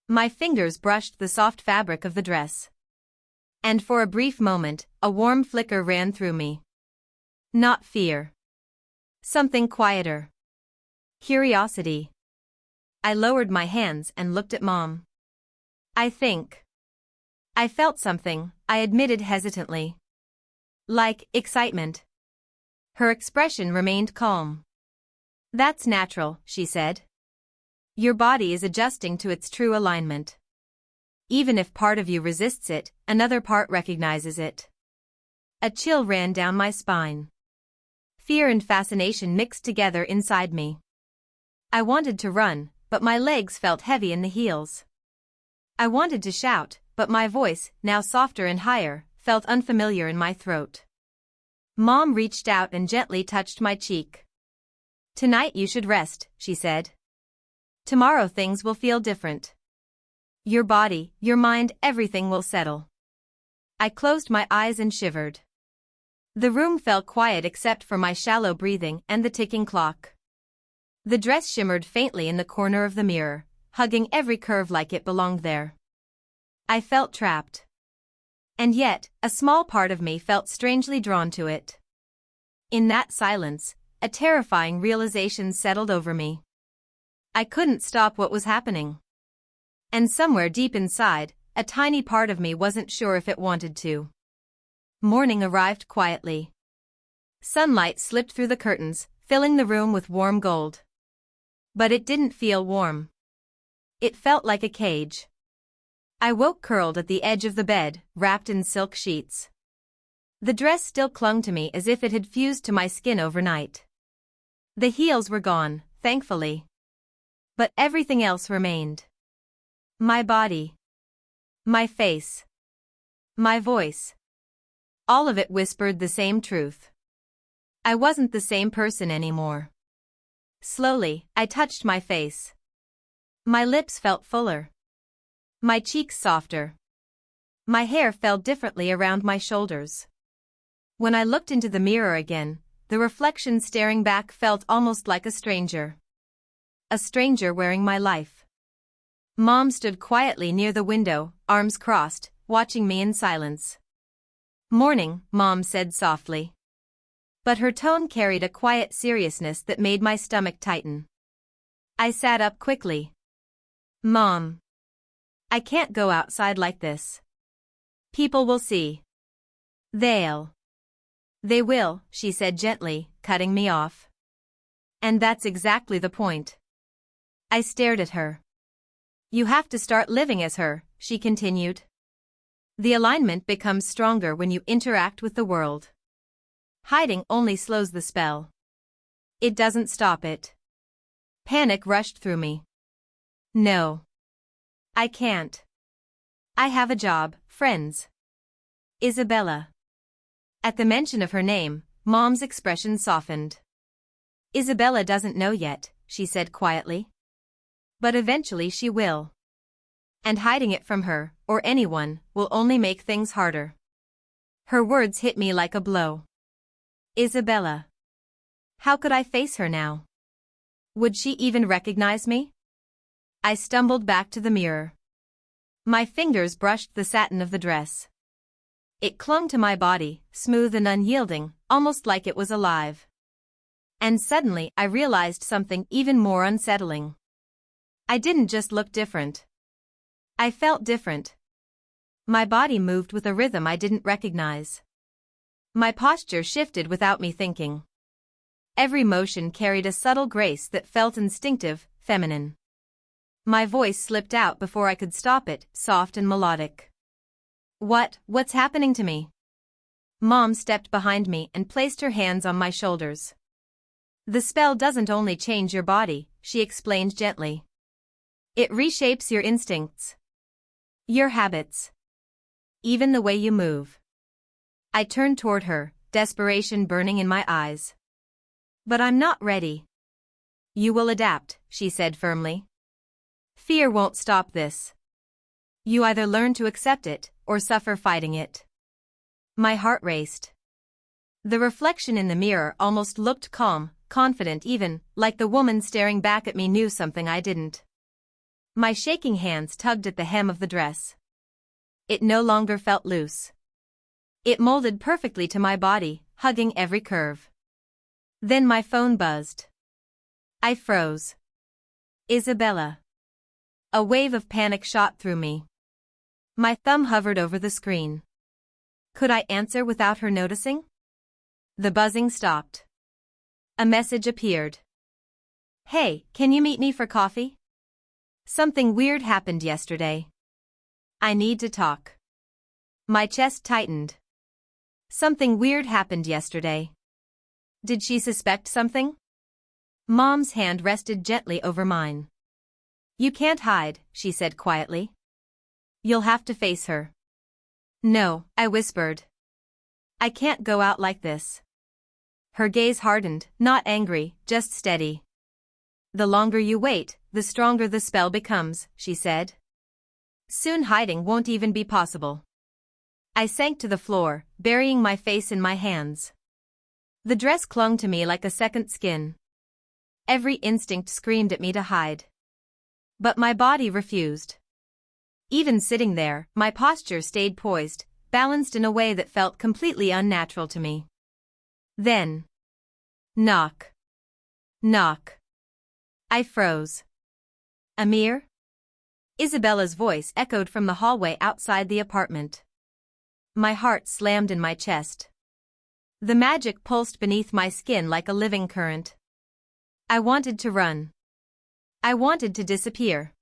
My fingers brushed the soft fabric of the dress. And for a brief moment, a warm flicker ran through me. Not fear. Something quieter. Curiosity. I lowered my hands and looked at Mom. I felt something, I admitted hesitantly. Like excitement. Her expression remained calm. That's natural, she said. Your body is adjusting to its true alignment. Even if part of you resists it, another part recognizes it. A chill ran down my spine. Fear and fascination mixed together inside me. I wanted to run, but my legs felt heavy in the heels. I wanted to shout, but my voice, now softer and higher, felt unfamiliar in my throat. Mom reached out and gently touched my cheek. Tonight you should rest, she said. Tomorrow things will feel different. Your body, your mind, everything will settle. I closed my eyes and shivered. The room felt quiet except for my shallow breathing and the ticking clock. The dress shimmered faintly in the corner of the mirror, hugging every curve like it belonged there. I felt trapped. And yet, a small part of me felt strangely drawn to it. In that silence, a terrifying realization settled over me. I couldn't stop what was happening. And somewhere deep inside, a tiny part of me wasn't sure if it wanted to. Morning arrived quietly. Sunlight slipped through the curtains, filling the room with warm gold. But it didn't feel warm. It felt like a cage. I woke curled at the edge of the bed, wrapped in silk sheets. The dress still clung to me as if it had fused to my skin overnight. The heels were gone, thankfully. But everything else remained. My body. My face. My voice. All of it whispered the same truth. I wasn't the same person anymore. Slowly, I touched my face. My lips felt fuller. My cheeks softer. My hair fell differently around my shoulders. When I looked into the mirror again, the reflection staring back felt almost like a stranger. A stranger wearing my life. Mom stood quietly near the window, arms crossed, watching me in silence. Morning, Mom said softly. But her tone carried a quiet seriousness that made my stomach tighten. I sat up quickly. Mom. I can't go outside like this. People will see. They will, she said gently, cutting me off. And that's exactly the point. I stared at her. You have to start living as her, she continued. The alignment becomes stronger when you interact with the world. Hiding only slows the spell. It doesn't stop it. Panic rushed through me. No. I can't. I have a job, friends. Isabella. At the mention of her name, Mom's expression softened. Isabella doesn't know yet, she said quietly. But eventually she will. And hiding it from her, or anyone, will only make things harder. Her words hit me like a blow. Isabella. How could I face her now? Would she even recognize me? I stumbled back to the mirror. My fingers brushed the satin of the dress. It clung to my body, smooth and unyielding, almost like it was alive. And suddenly I realized something even more unsettling. I didn't just look different. I felt different. My body moved with a rhythm I didn't recognize. My posture shifted without me thinking. Every motion carried a subtle grace that felt instinctive, feminine. My voice slipped out before I could stop it, soft and melodic. What's happening to me? Mom stepped behind me and placed her hands on my shoulders. The spell doesn't only change your body, she explained gently. It reshapes your instincts. Your habits. Even the way you move. I turned toward her, desperation burning in my eyes. But I'm not ready. You will adapt, she said firmly. Fear won't stop this. You either learn to accept it, or suffer fighting it. My heart raced. The reflection in the mirror almost looked calm, confident even, like the woman staring back at me knew something I didn't. My shaking hands tugged at the hem of the dress. It no longer felt loose. It molded perfectly to my body, hugging every curve. Then my phone buzzed. I froze. Isabella. A wave of panic shot through me. My thumb hovered over the screen. Could I answer without her noticing? The buzzing stopped. A message appeared. Hey, can you meet me for coffee? Something weird happened yesterday. I need to talk. My chest tightened. Something weird happened yesterday. Did she suspect something? Mom's hand rested gently over mine. You can't hide, she said quietly. You'll have to face her. No, I whispered. I can't go out like this. Her gaze hardened, not angry, just steady. The longer you wait, the stronger the spell becomes, she said. Soon hiding won't even be possible. I sank to the floor, burying my face in my hands. The dress clung to me like a second skin. Every instinct screamed at me to hide. But my body refused. Even sitting there, my posture stayed poised, balanced in a way that felt completely unnatural to me. Then. Knock. Knock. I froze. Amir? Isabella's voice echoed from the hallway outside the apartment. My heart slammed in my chest. The magic pulsed beneath my skin like a living current. I wanted to run. I wanted to disappear.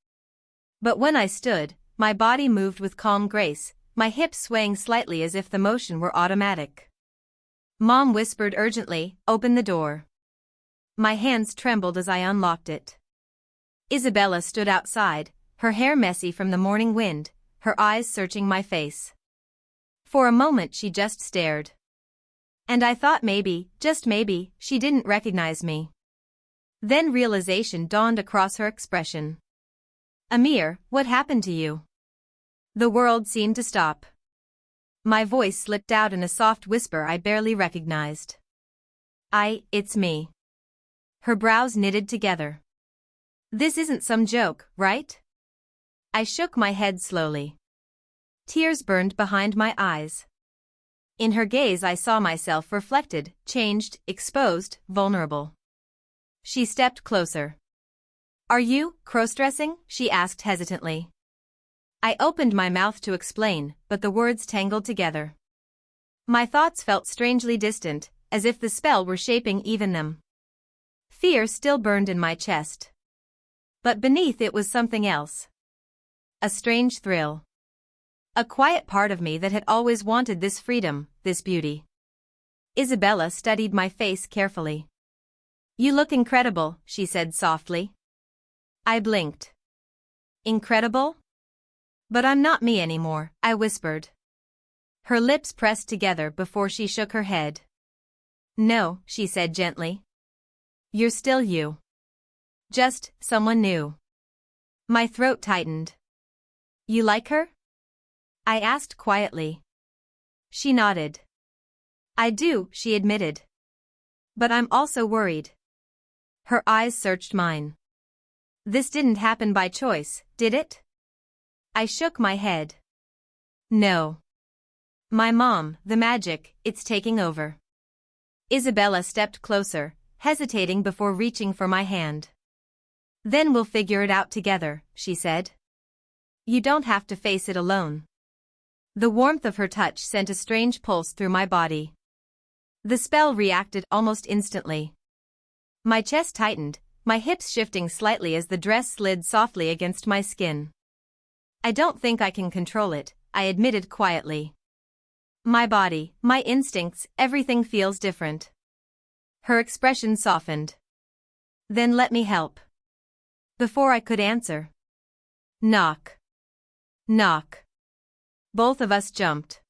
But when I stood, my body moved with calm grace, my hips swaying slightly as if the motion were automatic. Mom whispered urgently, "Open the door." My hands trembled as I unlocked it. Isabella stood outside, her hair messy from the morning wind, her eyes searching my face. For a moment she just stared. And I thought maybe, just maybe, she didn't recognize me. Then realization dawned across her expression. Amir, what happened to you? The world seemed to stop. My voice slipped out in a soft whisper I barely recognized. It's me. Her brows knitted together. This isn't some joke, right? I shook my head slowly. Tears burned behind my eyes. In her gaze I saw myself reflected, changed, exposed, vulnerable. She stepped closer. Are you crossdressing? She asked hesitantly. I opened my mouth to explain, but the words tangled together. My thoughts felt strangely distant, as if the spell were shaping even them. Fear still burned in my chest. But beneath it was something else. A strange thrill. A quiet part of me that had always wanted this freedom, this beauty. Isabella studied my face carefully. "You look incredible," she said softly. I blinked. Incredible? But I'm not me anymore, I whispered. Her lips pressed together before she shook her head. "No," she said gently. "You're still you. Just someone new." My throat tightened. "You like her?" I asked quietly. She nodded. "I do," she admitted. "But I'm also worried." Her eyes searched mine. "This didn't happen by choice, did it?" I shook my head. "No. My mom, the magic, it's taking over." Isabella stepped closer, hesitating before reaching for my hand. "Then we'll figure it out together," she said. "You don't have to face it alone." The warmth of her touch sent a strange pulse through my body. The spell reacted almost instantly. My chest tightened, my hips shifting slightly as the dress slid softly against my skin. "I don't think I can control it," I admitted quietly. "My body, my instincts, everything feels different." Her expression softened. "Then let me help." Before I could answer. Knock. Knock. Both of us jumped.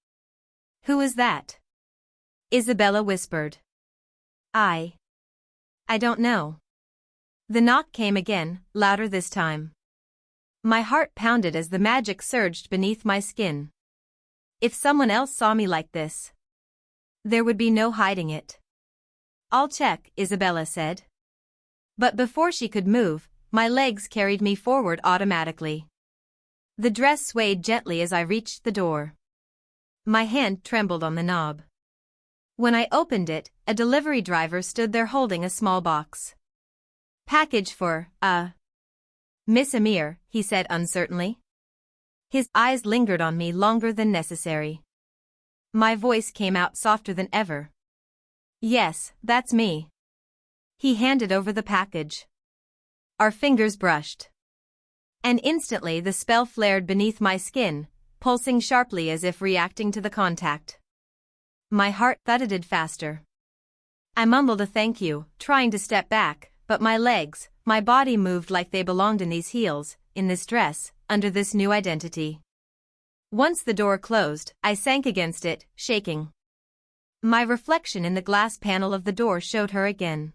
"Who is that?" Isabella whispered. I don't know." The knock came again, louder this time. My heart pounded as the magic surged beneath my skin. If someone else saw me like this, there would be no hiding it. "I'll check," Isabella said. But before she could move, my legs carried me forward automatically. The dress swayed gently as I reached the door. My hand trembled on the knob. When I opened it, a delivery driver stood there holding a small box. "Package for, Miss Amir," he said uncertainly. His eyes lingered on me longer than necessary. My voice came out softer than ever. "Yes, that's me." He handed over the package. Our fingers brushed. And instantly the spell flared beneath my skin, pulsing sharply as if reacting to the contact. My heart thudded faster. I mumbled a thank you, trying to step back, but my legs, my body moved like they belonged in these heels, in this dress, under this new identity. Once the door closed, I sank against it, shaking. My reflection in the glass panel of the door showed her again.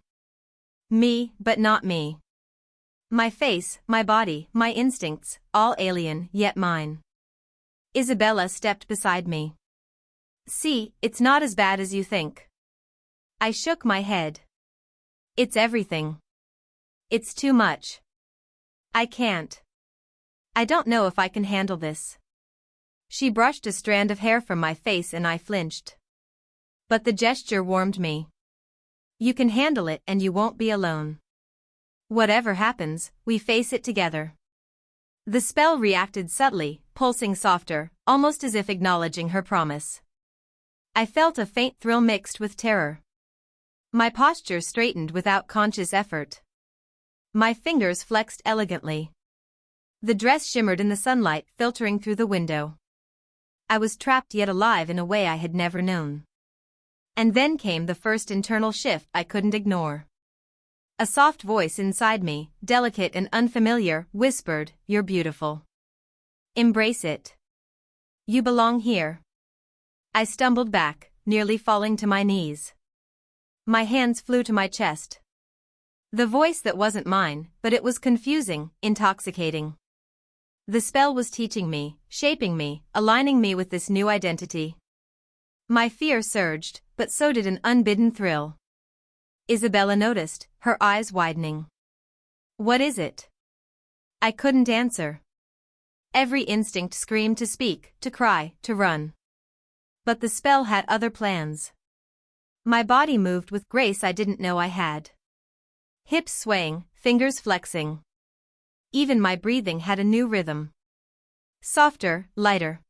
Me, but not me. My face, my body, my instincts, all alien, yet mine. Isabella stepped beside me. "See, it's not as bad as you think." I shook my head. "It's everything. It's too much. I can't. I don't know if I can handle this." She brushed a strand of hair from my face and I flinched. But the gesture warmed me. "You can handle it and you won't be alone. Whatever happens, we face it together." The spell reacted subtly, pulsing softer, almost as if acknowledging her promise. I felt a faint thrill mixed with terror. My posture straightened without conscious effort. My fingers flexed elegantly. The dress shimmered in the sunlight filtering through the window. I was trapped yet alive in a way I had never known. And then came the first internal shift I couldn't ignore. A soft voice inside me, delicate and unfamiliar, whispered, "You're beautiful. Embrace it. You belong here." I stumbled back, nearly falling to my knees. My hands flew to my chest. The voice that wasn't mine, but it was confusing, intoxicating. The spell was teaching me, shaping me, aligning me with this new identity. My fear surged, but so did an unbidden thrill. Isabella noticed, her eyes widening. "What is it?" I couldn't answer. Every instinct screamed to speak, to cry, to run. But the spell had other plans. My body moved with grace I didn't know I had. Hips swaying, fingers flexing. Even my breathing had a new rhythm. Softer, lighter.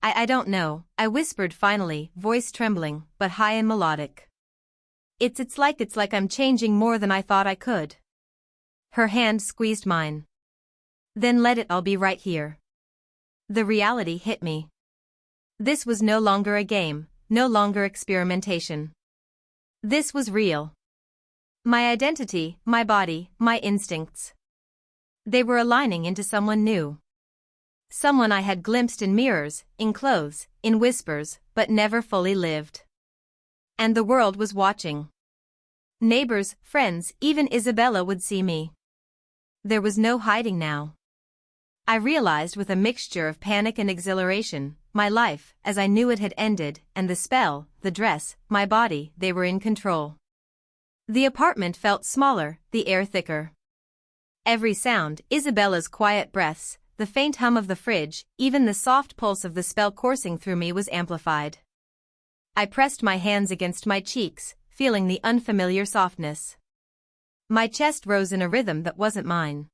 I don't know, I whispered finally, voice trembling, but high and melodic. It's like I'm changing more than I thought I could. Her hand squeezed mine. Then let it all be right here. The reality hit me. This was no longer a game, no longer experimentation. This was real. My identity, my body, my instincts. They were aligning into someone new. Someone I had glimpsed in mirrors, in clothes, in whispers, but never fully lived. And the world was watching. Neighbors, friends, even Isabella would see me. There was no hiding now. I realized with a mixture of panic and exhilaration, my life, as I knew it had ended, and the spell, the dress, my body, they were in control. The apartment felt smaller, the air thicker. Every sound, Isabella's quiet breaths, the faint hum of the fridge, even the soft pulse of the spell coursing through me was amplified. I pressed my hands against my cheeks, feeling the unfamiliar softness. My chest rose in a rhythm that wasn't mine.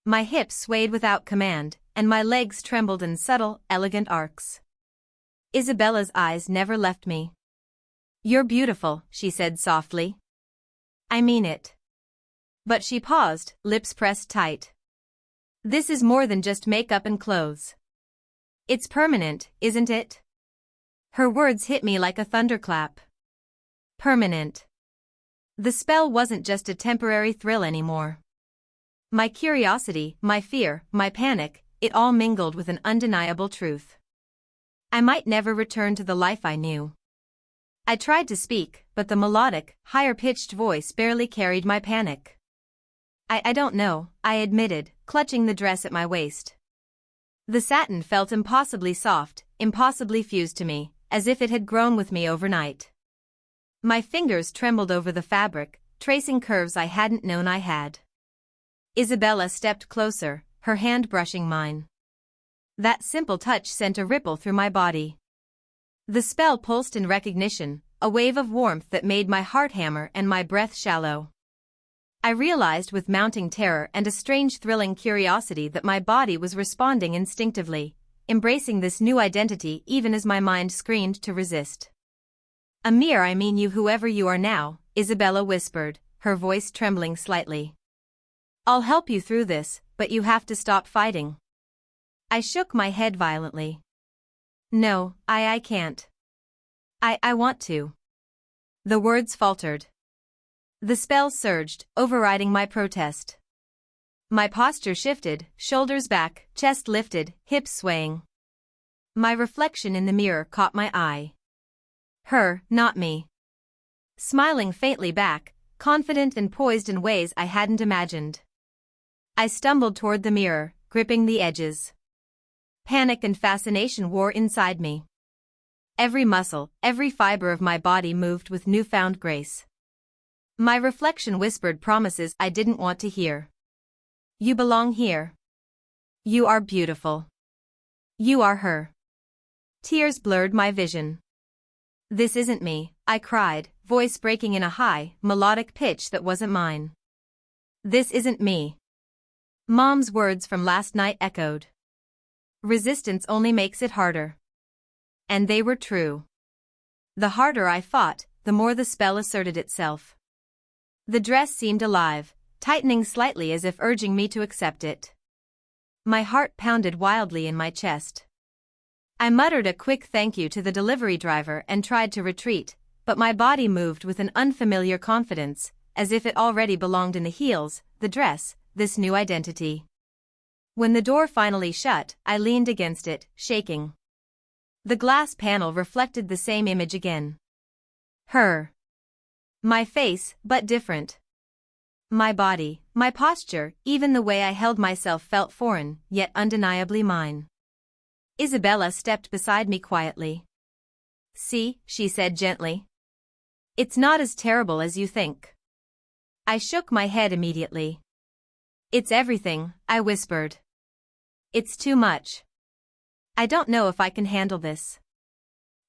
My hips swayed without command, and my legs trembled in subtle, elegant arcs. Isabella's eyes never left me. "You're beautiful," she said softly. "I mean it." But she paused, lips pressed tight. "This is more than just makeup and clothes. It's permanent, isn't it?" Her words hit me like a thunderclap. Permanent. The spell wasn't just a temporary thrill anymore. My curiosity, my fear, my panic, it all mingled with an undeniable truth. I might never return to the life I knew. I tried to speak, but the melodic, higher-pitched voice barely carried my panic. I don't know, I admitted, clutching the dress at my waist. The satin felt impossibly soft, impossibly fused to me, as if it had grown with me overnight. My fingers trembled over the fabric, tracing curves I hadn't known I had. Isabella stepped closer, her hand brushing mine. That simple touch sent a ripple through my body. The spell pulsed in recognition, a wave of warmth that made my heart hammer and my breath shallow. I realized with mounting terror and a strange thrilling curiosity that my body was responding instinctively, embracing this new identity even as my mind screamed to resist. "Amir, I mean you, whoever you are now," Isabella whispered, her voice trembling slightly. "I'll help you through this, but you have to stop fighting." I shook my head violently. "No, I can't. I want to." The words faltered. The spell surged, overriding my protest. My posture shifted, shoulders back, chest lifted, hips swaying. My reflection in the mirror caught my eye. Her, not me. Smiling faintly back, confident and poised in ways I hadn't imagined. I stumbled toward the mirror, gripping the edges. Panic and fascination wore inside me. Every muscle, every fiber of my body moved with newfound grace. My reflection whispered promises I didn't want to hear. "You belong here. You are beautiful. You are her." Tears blurred my vision. "This isn't me," I cried, voice breaking in a high, melodic pitch that wasn't mine. "This isn't me." Mom's words from last night echoed. "Resistance only makes it harder." And they were true. The harder I fought, the more the spell asserted itself. The dress seemed alive, tightening slightly as if urging me to accept it. My heart pounded wildly in my chest. I muttered a quick thank you to the delivery driver and tried to retreat, but my body moved with an unfamiliar confidence, as if it already belonged in the heels, the dress, this new identity. When the door finally shut, I leaned against it, shaking. The glass panel reflected the same image again. Her. My face, but different. My body, my posture, even the way I held myself felt foreign, yet undeniably mine. Isabella stepped beside me quietly. "See," she said gently. "It's not as terrible as you think." I shook my head immediately. "It's everything," I whispered. "It's too much. I don't know if I can handle this."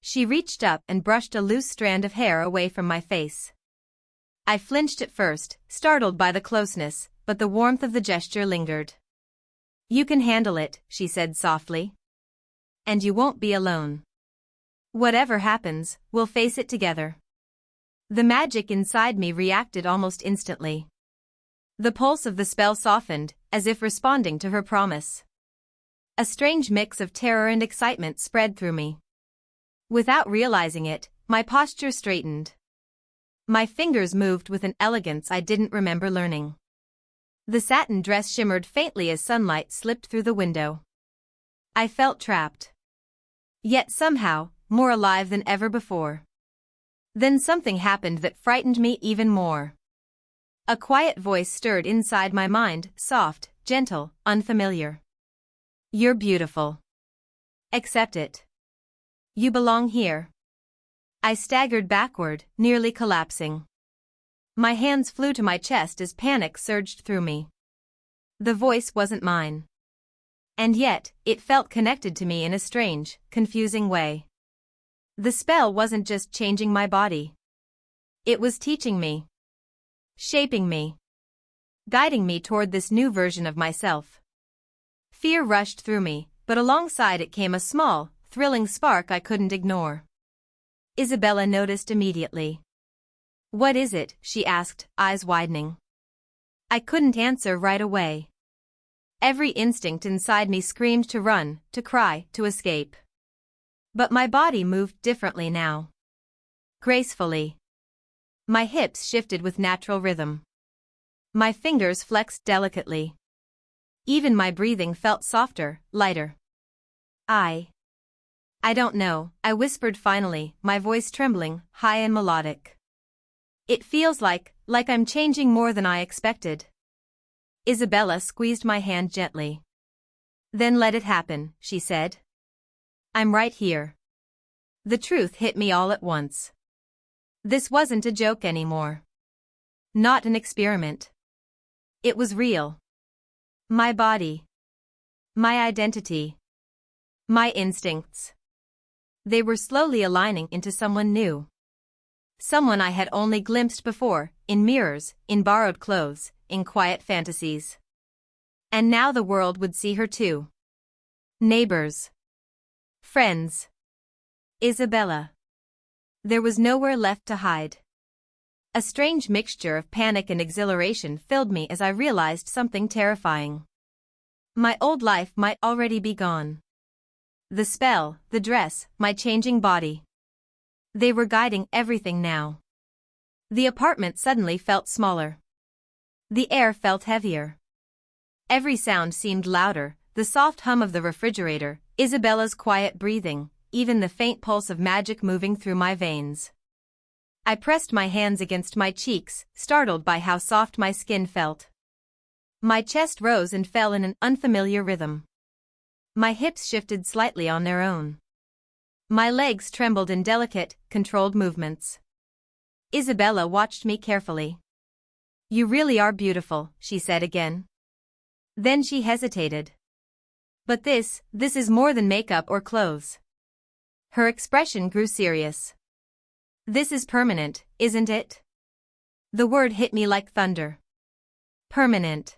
She reached up and brushed a loose strand of hair away from my face. I flinched at first, startled by the closeness, but the warmth of the gesture lingered. You can handle it, she said softly. And you won't be alone. Whatever happens, we'll face it together. The magic inside me reacted almost instantly. The pulse of the spell softened, as if responding to her promise. A strange mix of terror and excitement spread through me. Without realizing it, my posture straightened. My fingers moved with an elegance I didn't remember learning. The satin dress shimmered faintly as sunlight slipped through the window. I felt trapped. Yet somehow, more alive than ever before. Then something happened that frightened me even more. A quiet voice stirred inside my mind, soft, gentle, unfamiliar. You're beautiful. Accept it. You belong here. I staggered backward, nearly collapsing. My hands flew to my chest as panic surged through me. The voice wasn't mine. And yet, it felt connected to me in a strange, confusing way. The spell wasn't just changing my body. It was teaching me. Shaping me. Guiding me toward this new version of myself. Fear rushed through me, but alongside it came a small, thrilling spark I couldn't ignore. Isabella noticed immediately. What is it? She asked, eyes widening. I couldn't answer right away. Every instinct inside me screamed to run, to cry, to escape. But my body moved differently now. Gracefully. My hips shifted with natural rhythm. My fingers flexed delicately. Even my breathing felt softer, lighter. I don't know, I whispered finally, my voice trembling, high and melodic. It feels like I'm changing more than I expected. Isabella squeezed my hand gently. Then let it happen, she said. I'm right here. The truth hit me all at once. This wasn't a joke anymore. Not an experiment. It was real. My body. My identity. My instincts. They were slowly aligning into someone new. Someone I had only glimpsed before, in mirrors, in borrowed clothes, in quiet fantasies. And now the world would see her too. Neighbors. Friends. Isabella. There was nowhere left to hide. A strange mixture of panic and exhilaration filled me as I realized something terrifying. My old life might already be gone. The spell, the dress, my changing body. They were guiding everything now. The apartment suddenly felt smaller. The air felt heavier. Every sound seemed louder, the soft hum of the refrigerator, Isabella's quiet breathing, even the faint pulse of magic moving through my veins. I pressed my hands against my cheeks, startled by how soft my skin felt. My chest rose and fell in an unfamiliar rhythm. My hips shifted slightly on their own. My legs trembled in delicate, controlled movements. Isabella watched me carefully. You really are beautiful, she said again. Then she hesitated. But this is more than makeup or clothes. Her expression grew serious. This is permanent, isn't it? The word hit me like thunder. Permanent.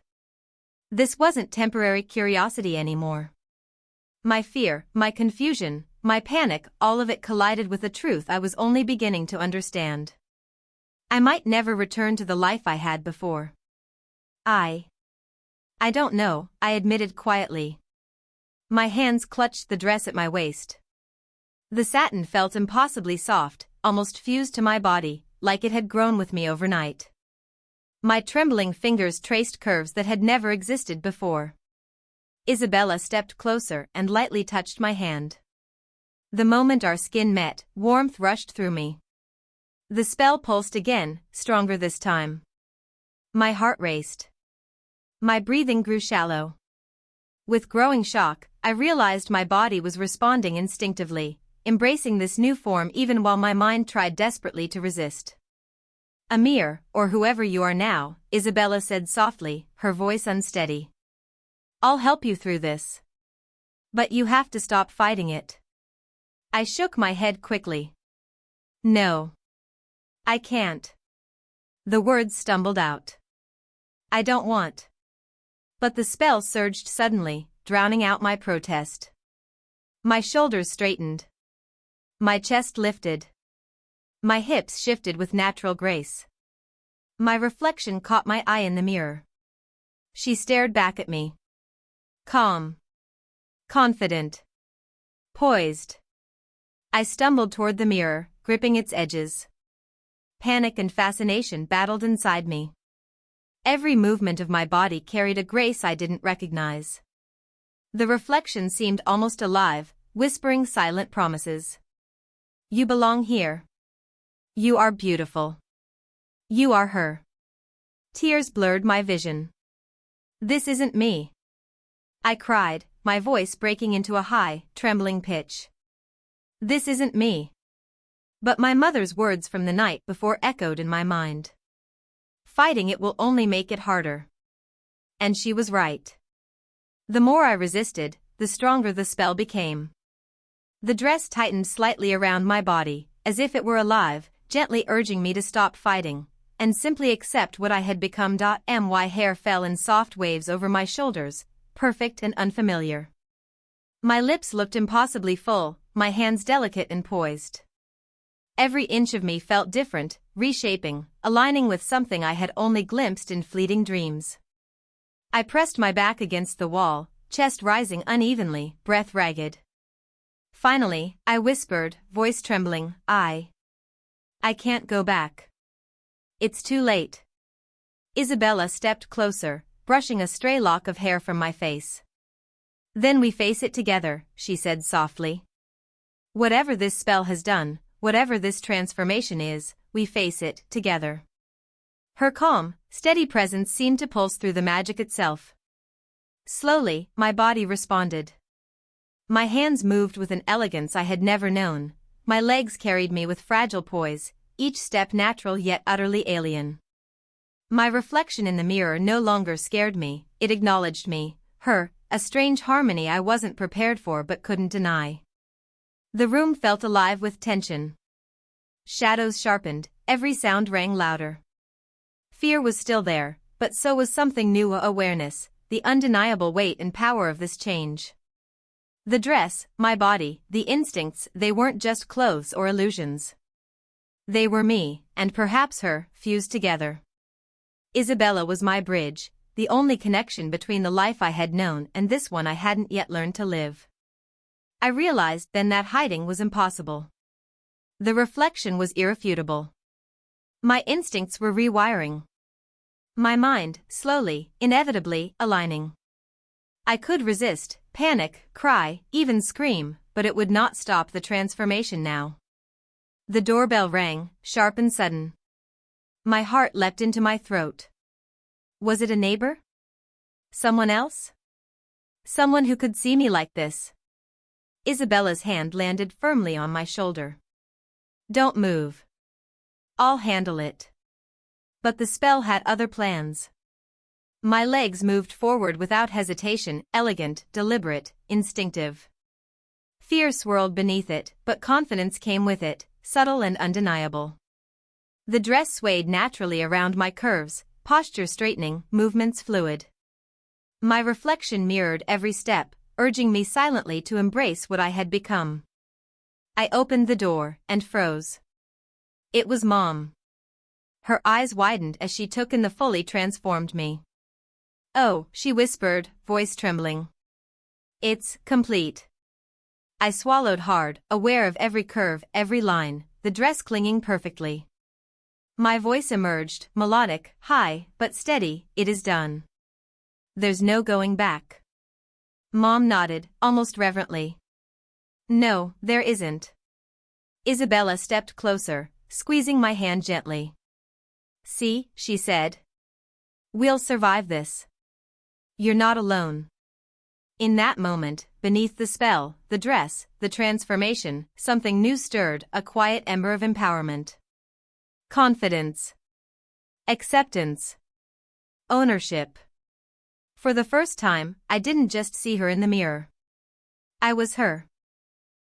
This wasn't temporary curiosity anymore. My fear, my confusion, my panic, all of it collided with a truth I was only beginning to understand. I might never return to the life I had before. I don't know, I admitted quietly. My hands clutched the dress at my waist. The satin felt impossibly soft, almost fused to my body, like it had grown with me overnight. My trembling fingers traced curves that had never existed before. Isabella stepped closer and lightly touched my hand. The moment our skin met, warmth rushed through me. The spell pulsed again, stronger this time. My heart raced. My breathing grew shallow. With growing shock, I realized my body was responding instinctively, embracing this new form even while my mind tried desperately to resist. Amir, or whoever you are now, Isabella said softly, her voice unsteady. I'll help you through this. But you have to stop fighting it. I shook my head quickly. No. I can't. The words stumbled out. I don't want. But the spell surged suddenly, drowning out my protest. My shoulders straightened. My chest lifted. My hips shifted with natural grace. My reflection caught my eye in the mirror. She stared back at me. Calm. Confident. Poised. I stumbled toward the mirror, gripping its edges. Panic and fascination battled inside me. Every movement of my body carried a grace I didn't recognize. The reflection seemed almost alive, whispering silent promises. You belong here. You are beautiful. You are her. Tears blurred my vision. This isn't me. I cried, my voice breaking into a high, trembling pitch. This isn't me. But my mother's words from the night before echoed in my mind. Fighting it will only make it harder. And she was right. The more I resisted, the stronger the spell became. The dress tightened slightly around my body, as if it were alive, gently urging me to stop fighting, and simply accept what I had become. My hair fell in soft waves over my shoulders, perfect and unfamiliar. My lips looked impossibly full, my hands delicate and poised. Every inch of me felt different, reshaping, aligning with something I had only glimpsed in fleeting dreams. I pressed my back against the wall, chest rising unevenly, breath ragged. Finally, I whispered, voice trembling, I can't go back. It's too late. Isabella stepped closer, brushing a stray lock of hair from my face. Then we face it together, she said softly. Whatever this spell has done, whatever this transformation is, we face it together. Her calm, steady presence seemed to pulse through the magic itself. Slowly, my body responded. My hands moved with an elegance I had never known, my legs carried me with fragile poise, each step natural yet utterly alien. My reflection in the mirror no longer scared me, it acknowledged me, her, a strange harmony I wasn't prepared for but couldn't deny. The room felt alive with tension. Shadows sharpened, every sound rang louder. Fear was still there, but so was something new, awareness, the undeniable weight and power of this change. The dress, my body, the instincts, they weren't just clothes or illusions. They were me, and perhaps her, fused together. Isabella was my bridge, the only connection between the life I had known and this one I hadn't yet learned to live. I realized then that hiding was impossible. The reflection was irrefutable. My instincts were rewiring. My mind, slowly, inevitably, aligning. I could resist, panic, cry, even scream, but it would not stop the transformation now. The doorbell rang, sharp and sudden. My heart leapt into my throat. Was it a neighbor? Someone else? Someone who could see me like this? Isabella's hand landed firmly on my shoulder. Don't move. I'll handle it. But the spell had other plans. My legs moved forward without hesitation, elegant, deliberate, instinctive. Fear swirled beneath it, but confidence came with it, subtle and undeniable. The dress swayed naturally around my curves, posture straightening, movements fluid. My reflection mirrored every step, urging me silently to embrace what I had become. I opened the door and froze. It was Mom. Her eyes widened as she took in the fully transformed me. Oh, she whispered, voice trembling. It's complete. I swallowed hard, aware of every curve, every line, the dress clinging perfectly. My voice emerged, melodic, high, but steady, it is done. There's no going back. Mom nodded, almost reverently. No, there isn't. Isabella stepped closer, squeezing my hand gently. See, she said. We'll survive this. You're not alone. In that moment, beneath the spell, the dress, the transformation, something new stirred, a quiet ember of empowerment. Confidence. Acceptance. Ownership. For the first time, I didn't just see her in the mirror. I was her.